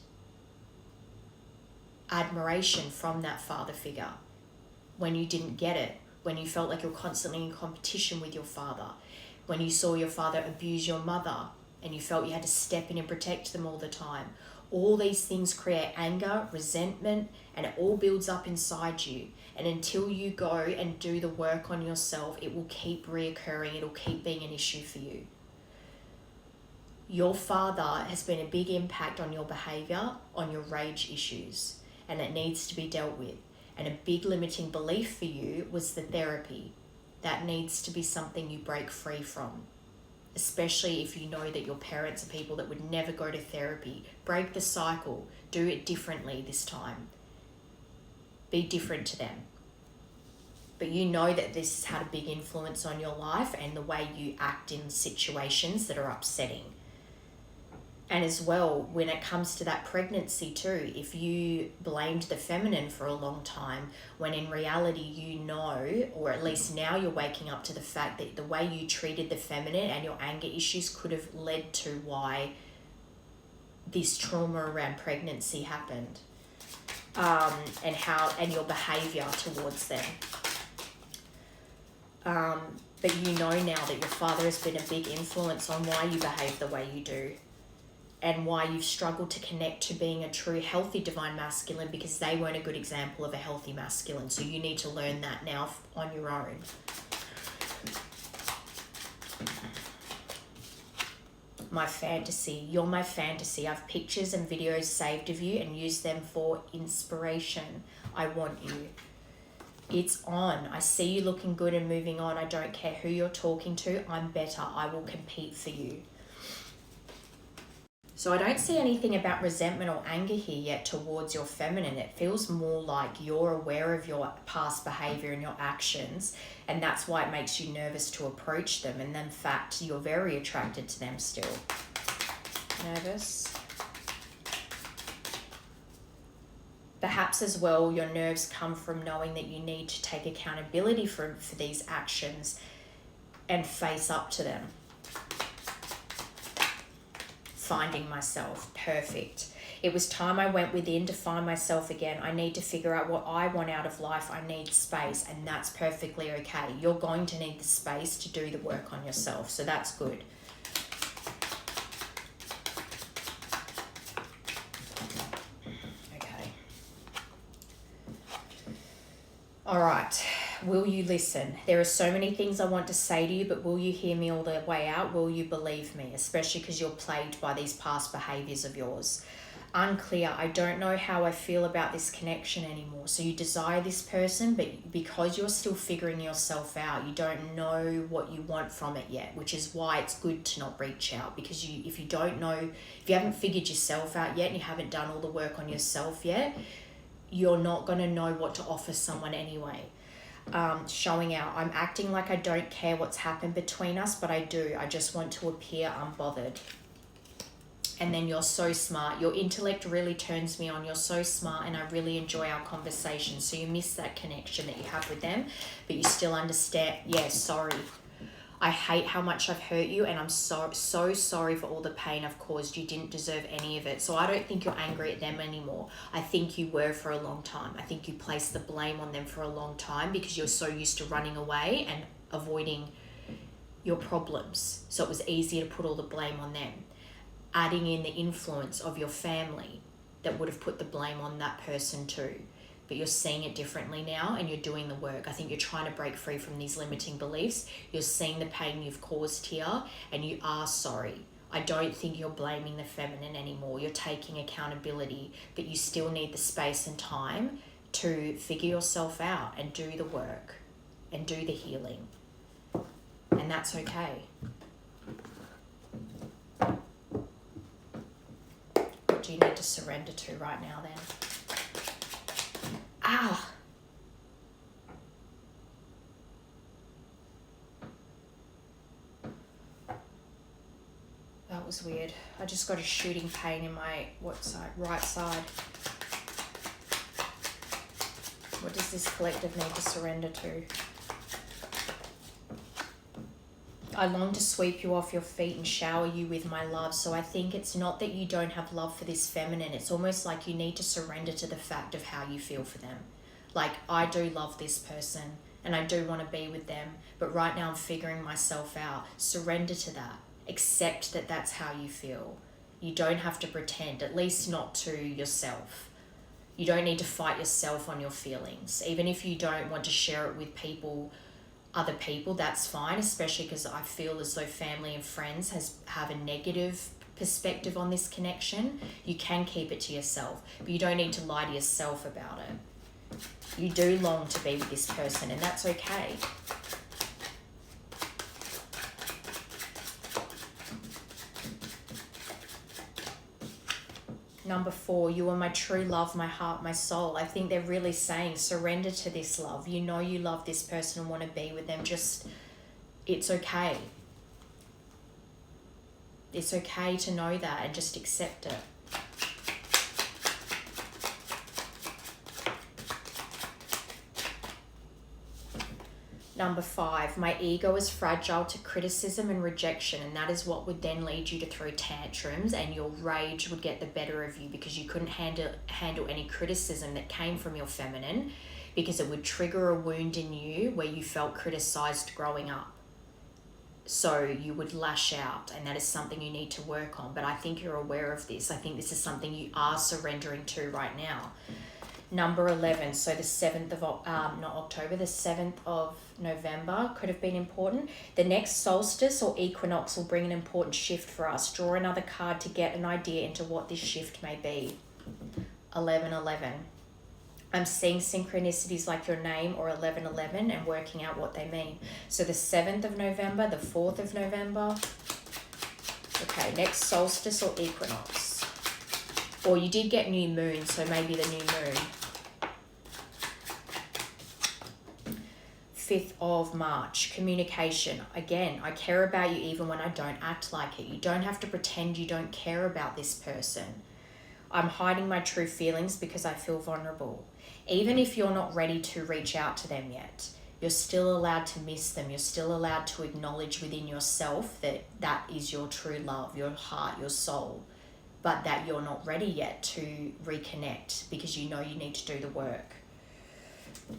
admiration from that father figure. When you didn't get it, when you felt like you're constantly in competition with your father, when you saw your father abuse your mother and you felt you had to step in and protect them all the time. All these things create anger, resentment, and it all builds up inside you. And until you go and do the work on yourself, it will keep reoccurring. It'll keep being an issue for you. Your father has been a big impact on your behavior, on your rage issues, and it needs to be dealt with. And a big limiting belief for you was the therapy. That needs to be something you break free from. Especially if you know that your parents are people that would never go to therapy. Break the cycle. Do it differently this time. Be different to them. But you know that this has had a big influence on your life and the way you act in situations that are upsetting. And as well, when it comes to that pregnancy too, if you blamed the feminine for a long time, when in reality you know, or at least now you're waking up to the fact that the way you treated the feminine and your anger issues could have led to why this trauma around pregnancy happened, and your behavior towards them. But you know now that your father has been a big influence on why you behave the way you do. And why you've struggled to connect to being a true healthy divine masculine, because they weren't a good example of a healthy masculine. So you need to learn that now on your own. my fantasy. You're my fantasy. I've pictures and videos saved of you and use them for inspiration. I want you. It's on. I see you looking good and moving on. I don't care who you're talking to. I'm better. I will compete for you. So I don't see anything about resentment or anger here yet towards your feminine. It feels more like you're aware of your past behavior and your actions, and that's why it makes you nervous to approach them. And in fact, you're very attracted to them still. Nervous. Perhaps as well, your nerves come from knowing that you need to take accountability for these actions and face up to them. Finding myself. Perfect. It was time I went within to find myself again. I need to figure out what I want out of life. I need space, and that's perfectly okay. You're going to need the space to do the work on yourself, so that's good. All right, will you listen? There are so many things I want to say to you, but will you hear me all the way out? Will you believe me? Especially because you're plagued by these past behaviors of yours. Unclear. I don't know how I feel about this connection anymore. So you desire this person, but because you're still figuring yourself out, you don't know what you want from it yet, which is why it's good to not reach out, because if you don't know, if you haven't figured yourself out yet and you haven't done all the work on yourself yet, you're not going to know what to offer someone anyway. Showing out, I'm acting like I don't care what's happened between us, but I do. I just want to appear unbothered. And then you're so smart. Your intellect really turns me on. You're so smart and I really enjoy our conversation. So you miss that connection that you have with them, but you still understand. Yeah, sorry. I hate how much I've hurt you, and I'm so sorry for all the pain I've caused. You didn't deserve any of it. So I don't think you're angry at them anymore. I think you were for a long time. I think you placed the blame on them for a long time because you're so used to running away and avoiding your problems. So it was easier to put all the blame on them. Adding in the influence of your family that would have put the blame on that person too. But you're seeing it differently now and you're doing the work. I think you're trying to break free from these limiting beliefs. You're seeing the pain you've caused here and you are sorry. I don't think you're blaming the feminine anymore. You're taking accountability, but you still need the space and time to figure yourself out and do the work and do the healing. And that's okay. What do you need to surrender to right now then? Ah. That was weird. I just got a shooting pain in my, what side? Right side. What does this collective need to surrender to? I long to sweep you off your feet and shower you with my love. So I think it's not that you don't have love for this feminine. It's almost like you need to surrender to the fact of how you feel for them. Like, I do love this person and I do want to be with them, but right now I'm figuring myself out. Surrender to that. Accept that that's how you feel. You don't have to pretend, at least not to yourself. You don't need to fight yourself on your feelings. Even if you don't want to share it with other people, that's fine, especially because I feel as though family and friends have a negative perspective on this connection. You can keep it to yourself, but you don't need to lie to yourself about it. You do long to be with this person, and that's okay. Number 4, you are my true love, my heart, my soul. I think they're really saying surrender to this love. You know you love this person and want to be with them. Just, it's okay. It's okay to know that and just accept it. Number 5, my ego is fragile to criticism and rejection, and that is what would then lead you to throw tantrums, and your rage would get the better of you because you couldn't handle any criticism that came from your feminine, because it would trigger a wound in you where you felt criticized growing up. So you would lash out, and that is something you need to work on. But I think you're aware of this. I think this is something you are surrendering to right now. Number 11, so the 7th of, not October, the 7th of November could have been important. The next solstice or equinox will bring an important shift for us. Draw another card to get an idea into what this shift may be. 1111. I'm seeing synchronicities like your name or 1111 and working out what they mean. So the 7th of November, the 4th of November. Okay, next solstice or equinox. Or you did get new moon, so maybe the new moon. 5th of March, communication. Again, I care about you even when I don't act like it. You don't have to pretend you don't care about this person. I'm hiding my true feelings because I feel vulnerable. Even if you're not ready to reach out to them yet, you're still allowed to miss them. You're still allowed to acknowledge within yourself that that is your true love, your heart, your soul, but that you're not ready yet to reconnect because you know you need to do the work.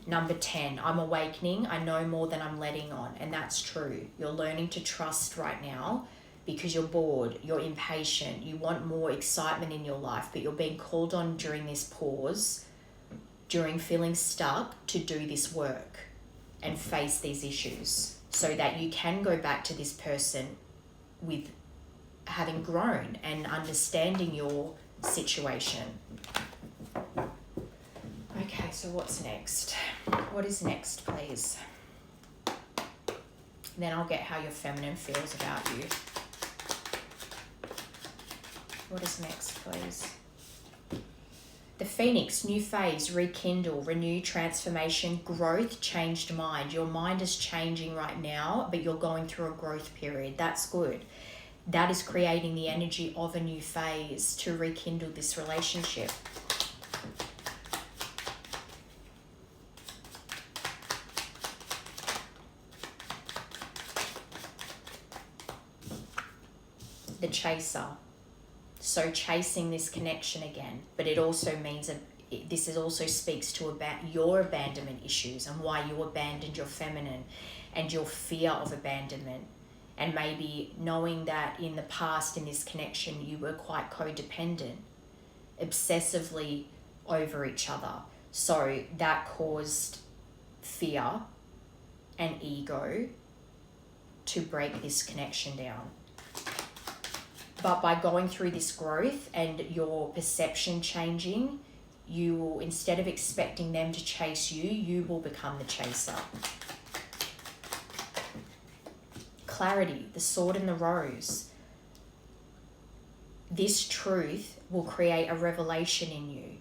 Number 10, I'm awakening. I know more than I'm letting on, and that's true. You're learning to trust right now because you're bored, you're impatient, you want more excitement in your life, but you're being called on during this pause, during feeling stuck, to do this work and face these issues so that you can go back to this person with having grown and understanding your situation. Okay, so what's next? What is next, please? Then I'll get how your feminine feels about you. What is next, please? The Phoenix, new phase, rekindle, renew, transformation, growth, changed mind. Your mind is changing right now, but you're going through a growth period. That's good. That is creating the energy of a new phase to rekindle this relationship. The Chaser. So chasing this connection again, but it also means that this is also speaks to your abandonment issues and why you abandoned your feminine and your fear of abandonment, and maybe knowing that in the past in this connection you were quite codependent, obsessively over each other. So that caused fear and ego to break this connection down. But by going through this growth and your perception changing, you will, instead of expecting them to chase you, you will become the chaser. Clarity, the Sword and the Rose. This truth will create a revelation in you.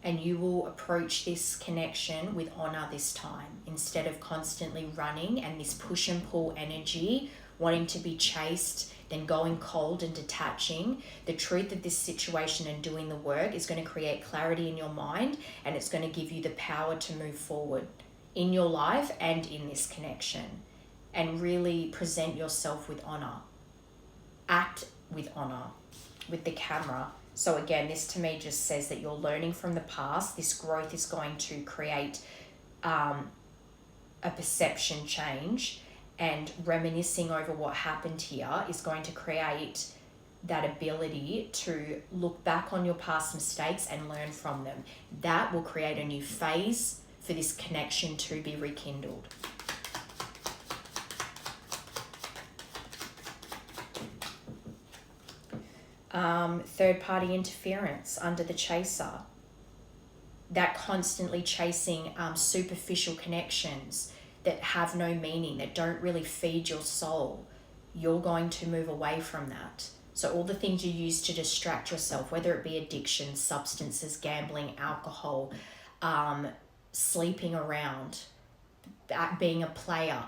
And you will approach this connection with honor this time, instead of constantly running and this push and pull energy, wanting to be chased, then going cold and detaching. The truth of this situation and doing the work is going to create clarity in your mind, and it's going to give you the power to move forward in your life and in this connection, and really present yourself with honor. Act with honor, with the camera. So again, this to me just says that you're learning from the past. This growth is going to create a perception change, and reminiscing over what happened here is going to create that ability to look back on your past mistakes and learn from them. That will create a new phase for this connection to be rekindled. Third-party interference under the Chaser. That constantly chasing superficial connections that have no meaning, that don't really feed your soul. You're going to move away from that. So all the things you use to distract yourself, whether it be addiction, substances, gambling, alcohol, sleeping around, being a player,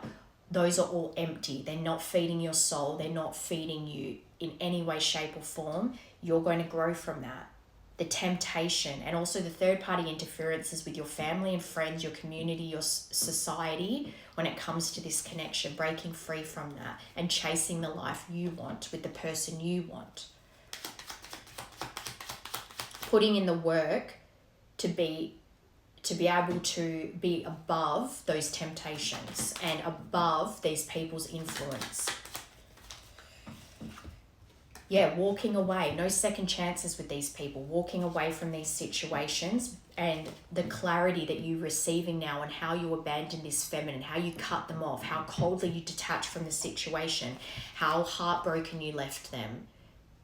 those are all empty. They're not feeding your soul. They're not feeding you in any way, shape or form. You're going to grow from that. The temptation, and also the third-party interferences with your family and friends, your community, your society, when it comes to this connection, breaking free from that and chasing the life you want with the person you want. Putting in the work to be able to be above those temptations and above these people's influence. yeah, walking away, no second chances with these people, walking away from these situations, and the clarity that you're receiving now on how you abandon this feminine, how you cut them off, how coldly you detach from the situation, how heartbroken you left them,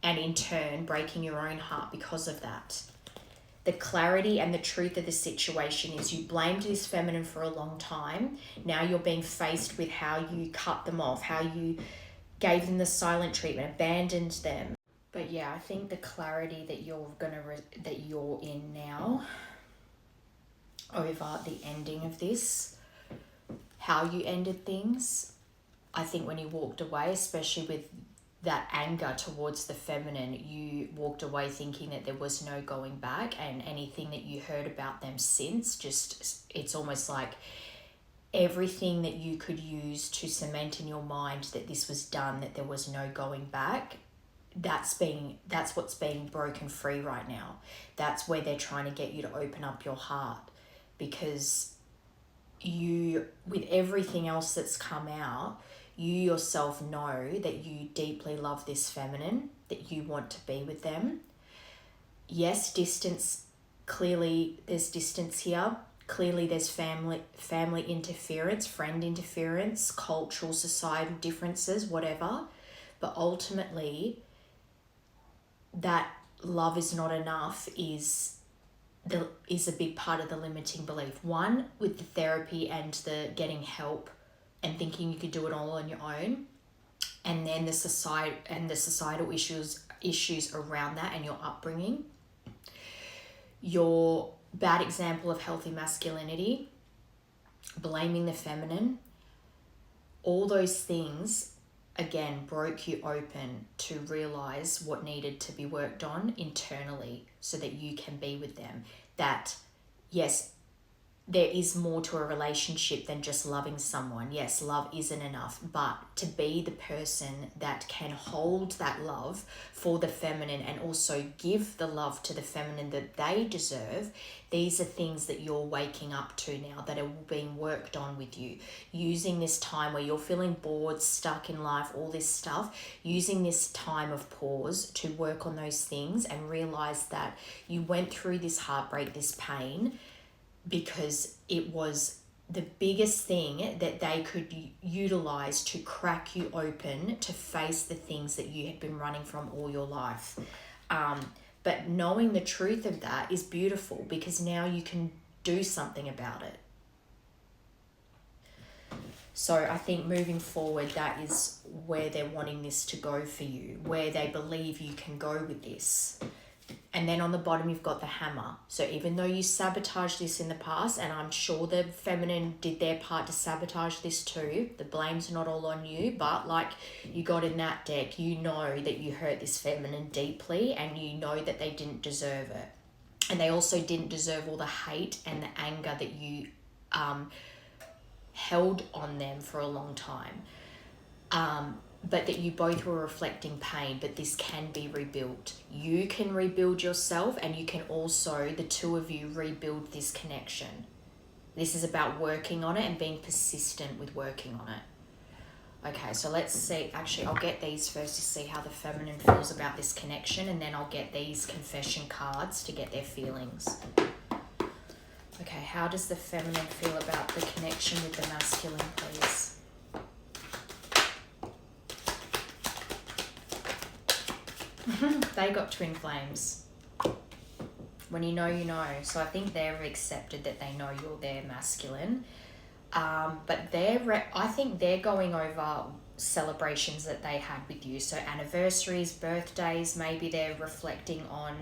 and in turn breaking your own heart because of that. The clarity and the truth of the situation is you blamed this feminine for a long time. Now you're being faced with how you cut them off, how you gave them the silent treatment, abandoned them. But yeah, I think the clarity that that you're in now over the ending of this, how you ended things, I think when you walked away, especially with that anger towards the feminine, you walked away thinking that there was no going back, and anything that you heard about them since, just, it's almost like everything that you could use to cement in your mind that this was done, that there was no going back, that's what's being broken free right now. That's where they're trying to get you to open up your heart, because you, with everything else that's come out, you yourself know that you deeply love this feminine, that you want to be with them. Yes, distance, clearly there's distance here. Clearly there's family interference, friend interference, cultural, societal differences, whatever. But ultimately, that love is not enough is a big part of the limiting belief. One, with the therapy and the getting help and thinking you could do it all on your own, and then the societal issues around that and your upbringing, your bad example of healthy masculinity, blaming the feminine, all those things again broke you open to realize what needed to be worked on internally so that you can be with them. That yes, there is more to a relationship than just loving someone. Yes, love isn't enough, but to be the person that can hold that love for the feminine and also give the love to the feminine that they deserve, these are things that you're waking up to now, that are being worked on with you. Using this time where you're feeling bored, stuck in life, all this stuff, using this time of pause to work on those things and realize that you went through this heartbreak, this pain, because it was the biggest thing that they could utilize to crack you open to face the things that you had been running from all your life. But knowing the truth of that is beautiful, because now you can do something about it. So I think moving forward, that is where they're wanting this to go for you, where they believe you can go with this. And then on the bottom, you've got the hammer. So even though you sabotaged this in the past, and I'm sure the feminine did their part to sabotage this too, the blame's not all on you, but like you got in that deck, you know that you hurt this feminine deeply, and you know that they didn't deserve it. And they also didn't deserve all the hate and the anger that you held on them for a long time. But that you both were reflecting pain, but this can be rebuilt. You can rebuild yourself, and you can also, the two of you, rebuild this connection. This is about working on it and being persistent with working on it. Okay, so let's see. Actually, I'll get these first to see how the feminine feels about this connection, and then I'll get these confession cards to get their feelings. Okay, how does the feminine feel about the connection with the masculine, please? They got twin flames. When you know, you know. So I think they've accepted that they know you're their masculine. But I think they're going over celebrations that they had with you. So anniversaries, birthdays, maybe they're reflecting on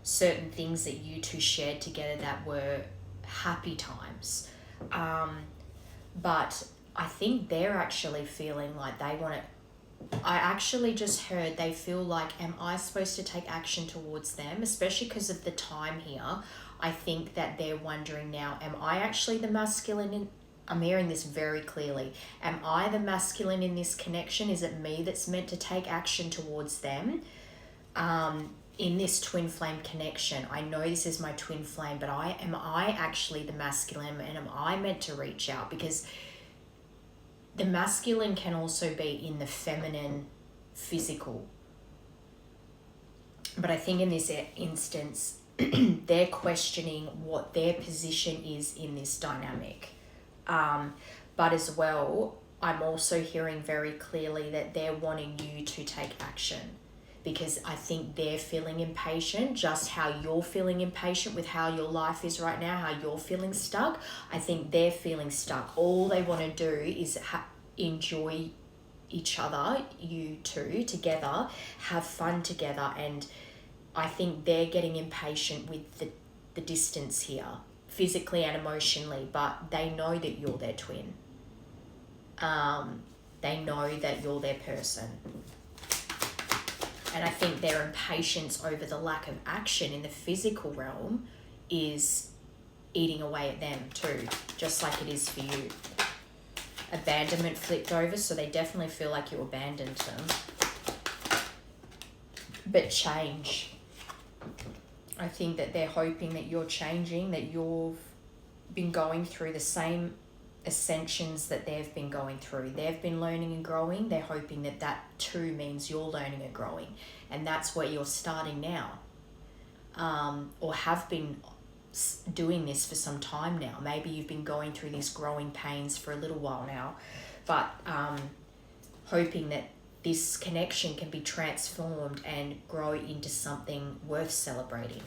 certain things that you two shared together that were happy times. But I think they're actually feeling like they want to... I actually just heard they feel like, am I supposed to take action towards them? Especially because of the time here. I think that they're wondering now, am I actually the masculine I'm hearing this very clearly. Am I the masculine in this connection? Is it me that's meant to take action towards them? In this twin flame connection, I know this is my twin flame, but am I actually the masculine, and am I meant to reach out? Because the masculine can also be in the feminine physical. But I think in this instance, they're questioning what their position is in this dynamic. But as well, I'm also hearing very clearly that they're wanting you to take action, because I think they're feeling impatient, just how you're feeling impatient with how your life is right now, how you're feeling stuck. I think they're feeling stuck. All they want to do is enjoy each other, you two together, have fun together, and I think they're getting impatient with the distance here, physically and emotionally, but they know that you're their twin. They know that you're their person. And I think their impatience over the lack of action in the physical realm is eating away at them too, just like it is for you. Abandonment flipped over, so they definitely feel like you abandoned them. But change. I think that they're hoping that you're changing, that you've been going through the same ascensions that they've been going through. They've been learning and growing. They're hoping that that too means you're learning and growing. And that's where you're starting now. Or have been doing this for some time now. Maybe you've been going through these growing pains for a little while now. But hoping that this connection can be transformed and grow into something worth celebrating.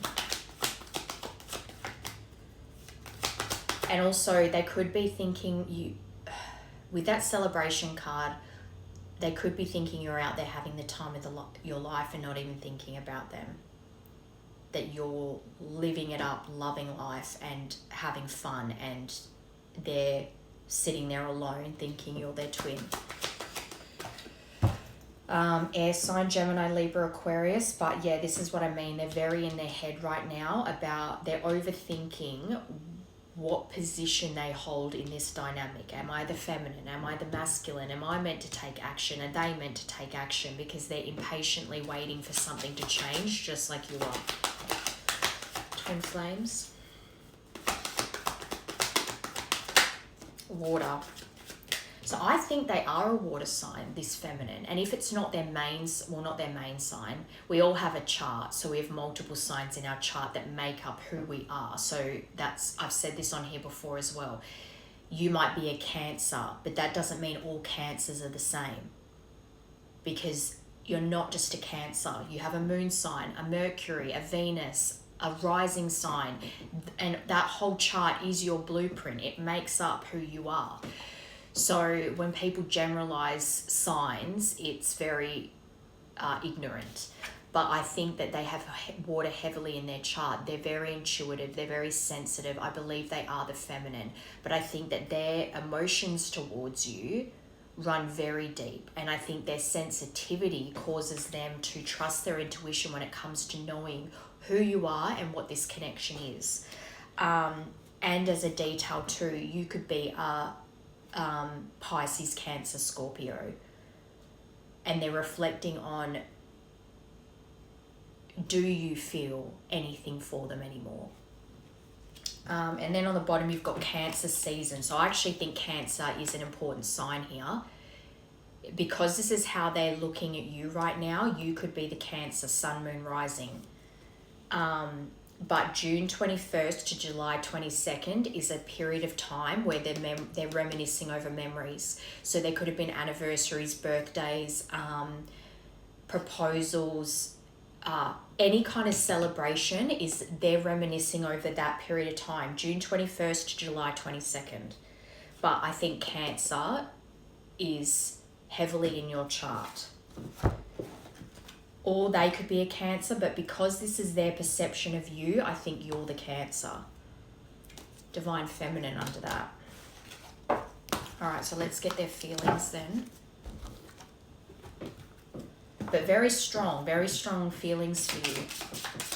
And also, they could be thinking with that celebration card, they could be thinking you're out there having the time of your life and not even thinking about them. That you're living it up, loving life and having fun, and they're sitting there alone thinking you're their twin. Air sign, Gemini, Libra, Aquarius. But yeah, this is what I mean. They're very in their head right now about, they're overthinking what position they hold in this dynamic. Am I the feminine? Am I the masculine? Am I meant to take action? Are they meant to take action? Because they're impatiently waiting for something to change, just like you are. Twin flames. Water. So I think they are a water sign, this feminine. And if it's not their main, not their main sign, we all have a chart. So we have multiple signs in our chart that make up who we are. So I've said this on here before as well. You might be a Cancer, but that doesn't mean all Cancers are the same. Because you're not just a Cancer. You have a moon sign, a Mercury, a Venus, a rising sign. And that whole chart is your blueprint. It makes up who you are. So when people generalize signs, it's very ignorant. But I think that they have water heavily in their chart. They're very intuitive. They're very sensitive. I believe they are the feminine. But I think that their emotions towards you run very deep. And I think their sensitivity causes them to trust their intuition when it comes to knowing who you are and what this connection is. And as a detail too, you could be a Pisces, Cancer, Scorpio, and they're reflecting on, do you feel anything for them anymore? And then on the bottom you've got Cancer season. So I actually think Cancer is an important sign here, because this is how they're looking at you right now. You could be the Cancer sun, moon, rising. But June 21st to July 22nd is a period of time where they're reminiscing over memories. So there could have been anniversaries, birthdays, proposals, any kind of celebration. They're reminiscing over that period of time, June 21st to July 22nd. But I think Cancer is heavily in your chart. Or they could be a Cancer, but because this is their perception of you, I think you're the Cancer. Divine Feminine under that. All right, so let's get their feelings then. But very strong feelings for you.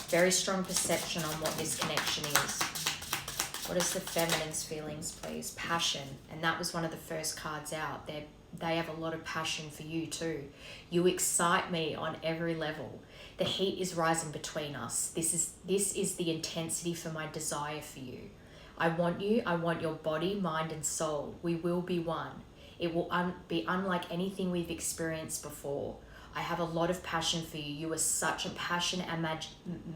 Very strong perception on what this connection is. What is the feminine's feelings, please? Passion. And that was one of the first cards out. They have a lot of passion for you too. You excite me on every level. The heat is rising between us. This is the intensity for my desire for you. I want you. I want your body, mind, and soul. We will be one. It will be unlike anything we've experienced before. I have a lot of passion for you. You are such a passionate and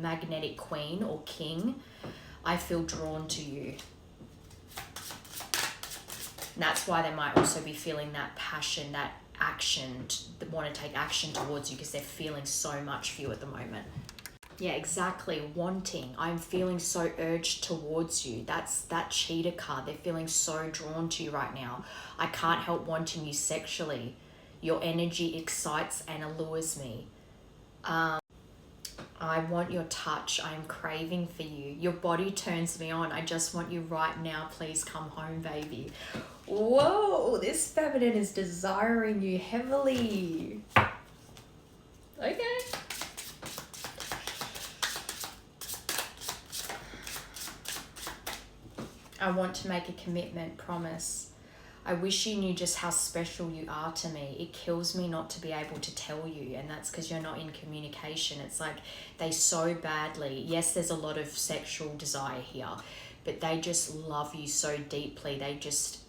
magnetic queen or king. I feel drawn to you. And that's why they might also be feeling that passion, that action, that want to take action towards you because they're feeling so much for you at the moment. Yeah, exactly. Wanting. I'm feeling so urged towards you. That's that cheetah card. They're feeling so drawn to you right now. I can't help wanting you sexually. Your energy excites and allures me. I want your touch. I am craving for you. Your body turns me on. I just want you right now. Please come home, baby. Whoa, this feminine is desiring you heavily. Okay. I want to make a commitment, promise. I wish you knew just how special you are to me. It kills me not to be able to tell you, and that's because you're not in communication. It's like they so badly, yes, there's a lot of sexual desire here, but they just love you so deeply.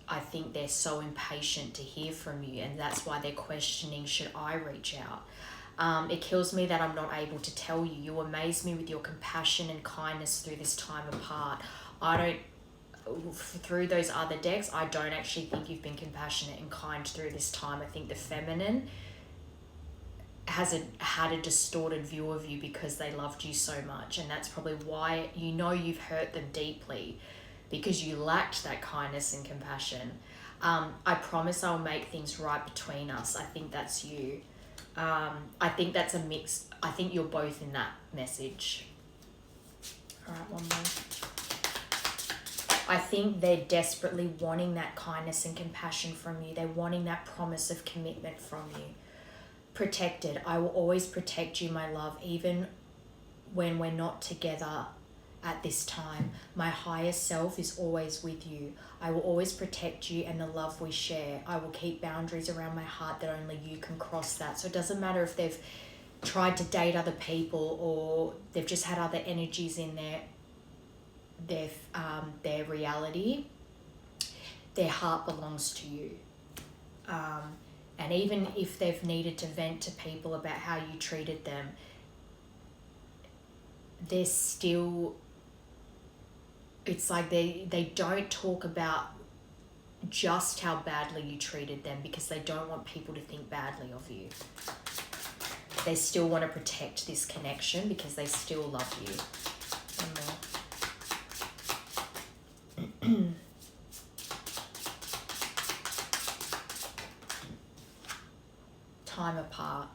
I think they're so impatient to hear from you, and that's why they're questioning, should I reach out? It kills me that I'm not able to tell you. You amaze me with your compassion and kindness through this time apart. Through those other decks, I don't actually think you've been compassionate and kind through this time. I think the feminine had a distorted view of you because they loved you so much, and that's probably why you've hurt them deeply, because you lacked that kindness and compassion. I promise I'll make things right between us. I think that's you. I think that's a mix. I think you're both in that message. All right, one more. I think they're desperately wanting that kindness and compassion from you. They're wanting that promise of commitment from you. Protected. I will always protect you, my love, even when we're not together at this time. My higher self is always with you. I will always protect you and the love we share. I will keep boundaries around my heart that only you can cross that. So it doesn't matter if they've tried to date other people or they've just had other energies in their reality. Their heart belongs to you. And even if they've needed to vent to people about how you treated them, they're still, it's like they don't talk about just how badly you treated them because they don't want people to think badly of you. They still want to protect this connection because they still love you. One more. Time apart.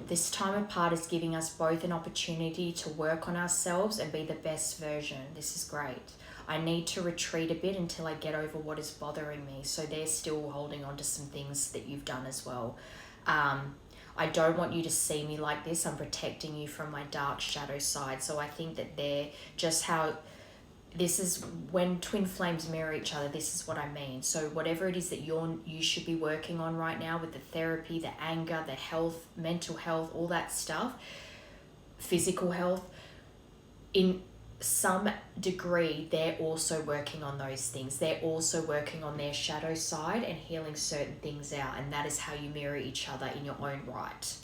This time apart is giving us both an opportunity to work on ourselves and be the best version. This is great. I need to retreat a bit until I get over what is bothering me. So they're still holding on to some things that you've done as well. I don't want you to see me like this. I'm protecting you from my dark shadow side. So I think that they're just how... This is when twin flames mirror each other. This is what I mean. So whatever it is that you should be working on right now with the therapy, the anger, the health, mental health, all that stuff, physical health, in some degree, they're also working on those things. They're also working on their shadow side and healing certain things out. And that is how you mirror each other in your own right.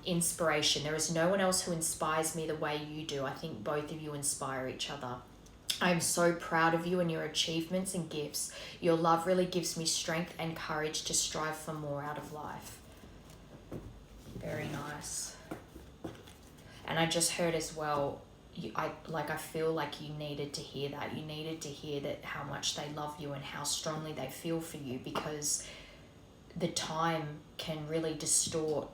Inspiration. There is no one else who inspires me the way you do. I think both of you inspire each other. I'm so proud of you and your achievements and gifts. Your love really gives me strength and courage to strive for more out of life. Very nice. And I just heard as well, I feel like you needed to hear that. You needed to hear that how much they love you and how strongly they feel for you, because the time can really distort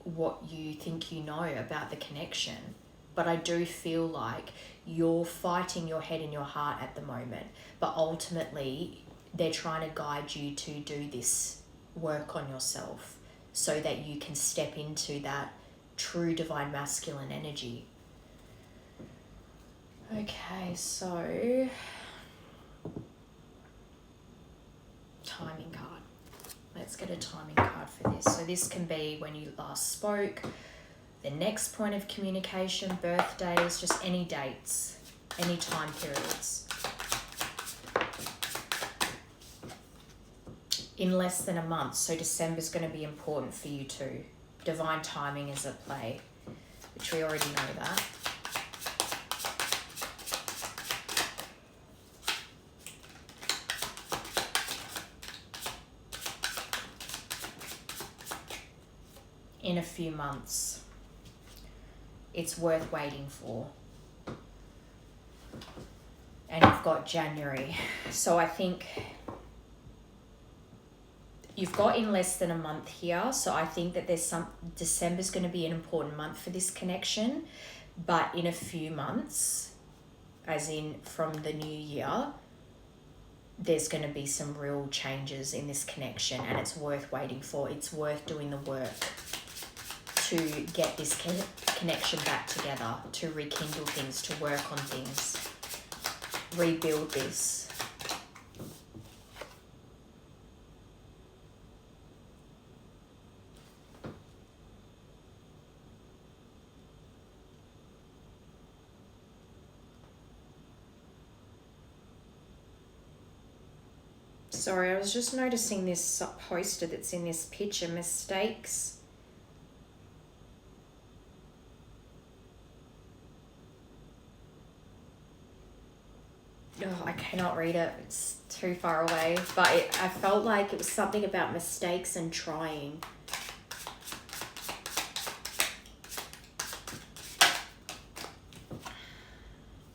what you think you know about the connection. But I do feel like you're fighting your head and your heart at the moment. But ultimately, they're trying to guide you to do this work on yourself so that you can step into that true divine masculine energy. Okay, so... timing card. Let's get a timing card for this. So this can be when you last spoke, the next point of communication, birthdays, just any dates, any time periods. in less than a month. So December's going to be important for you too. Divine timing is at play, which we already know that. In a few months. It's worth waiting for. And you've got January. So I think you've got in less than a month here. So I think that December's going to be an important month for this connection. But in a few months, as in from the new year, there's going to be some real changes in this connection, and it's worth waiting for. It's worth doing the work to get this connection back together, to rekindle things, to work on things, rebuild this. Sorry, I was just noticing this poster that's in this picture, mistakes. Oh, I cannot read it. It's too far away. But I felt like it was something about mistakes and trying.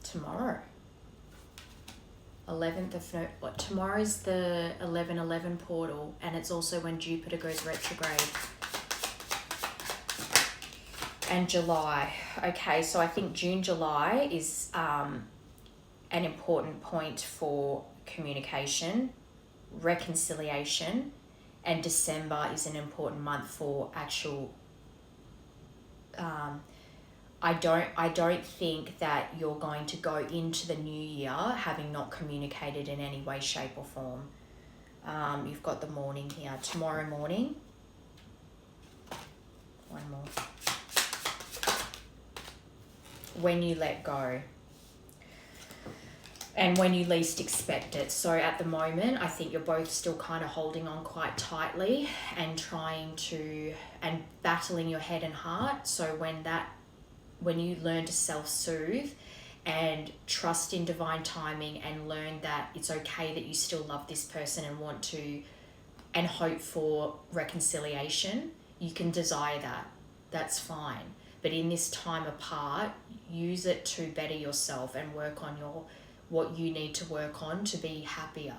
Tomorrow. 11th of November. Tomorrow's the 11/11 portal, and it's also when Jupiter goes retrograde. And July. Okay, so I think June, July is an important point for communication, reconciliation, and December is an important month for actual I don't think that you're going to go into the new year having not communicated in any way, shape or form. You've got the morning here. Tomorrow morning. One more. When you let go. And when you least expect it. So at the moment, I think you're both still kind of holding on quite tightly and trying to, and battling your head and heart. So when you learn to self-soothe and trust in divine timing and learn that it's okay that you still love this person and want to, and hope for reconciliation, you can desire that. That's fine. But in this time apart, use it to better yourself and work on what you need to work on to be happier,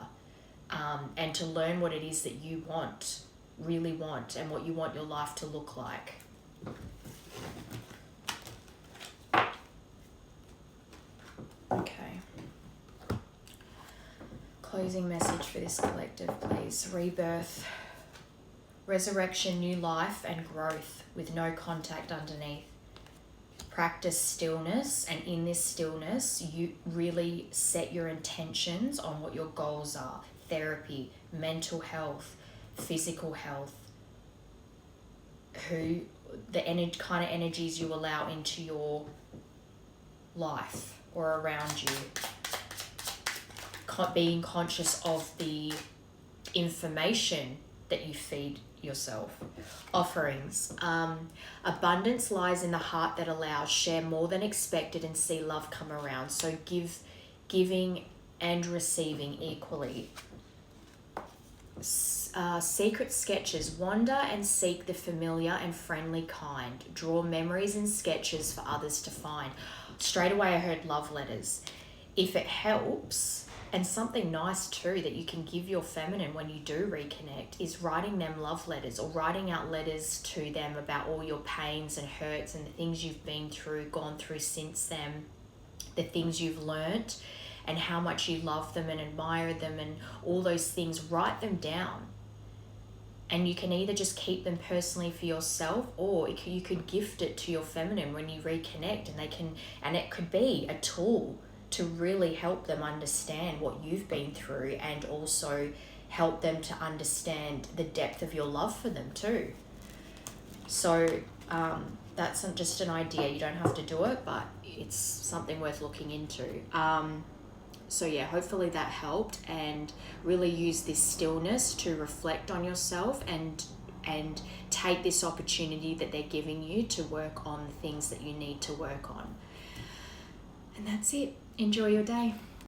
and to learn what it is that you really want, and what you want your life to look like. Okay. Closing message for this collective, please. Rebirth, resurrection, new life and growth with no contact underneath. Practice stillness, and in this stillness you really set your intentions on what your goals are. Therapy, mental health, physical health, kind of energies you allow into your life or around you. Being conscious of the information that you feed yourself. Offerings. Abundance lies in the heart that allows. Share more than expected and see love come around. So giving and receiving equally. Secret sketches. Wander and seek the familiar and friendly kind. Draw memories and sketches for others to find. Straight away I heard love letters. If it helps, and something nice too that you can give your feminine when you do reconnect is writing them love letters, or writing out letters to them about all your pains and hurts and the things you've gone through since then, the things you've learnt and how much you love them and admire them and all those things. Write them down. And you can either just keep them personally for yourself, or you could gift it to your feminine when you reconnect, and it could be a tool to really help them understand what you've been through, and also help them to understand the depth of your love for them too. So that's just an idea. You don't have to do it, but it's something worth looking into. So yeah, hopefully that helped, and really use this stillness to reflect on yourself and take this opportunity that they're giving you to work on the things that you need to work on. And that's it. Enjoy your day.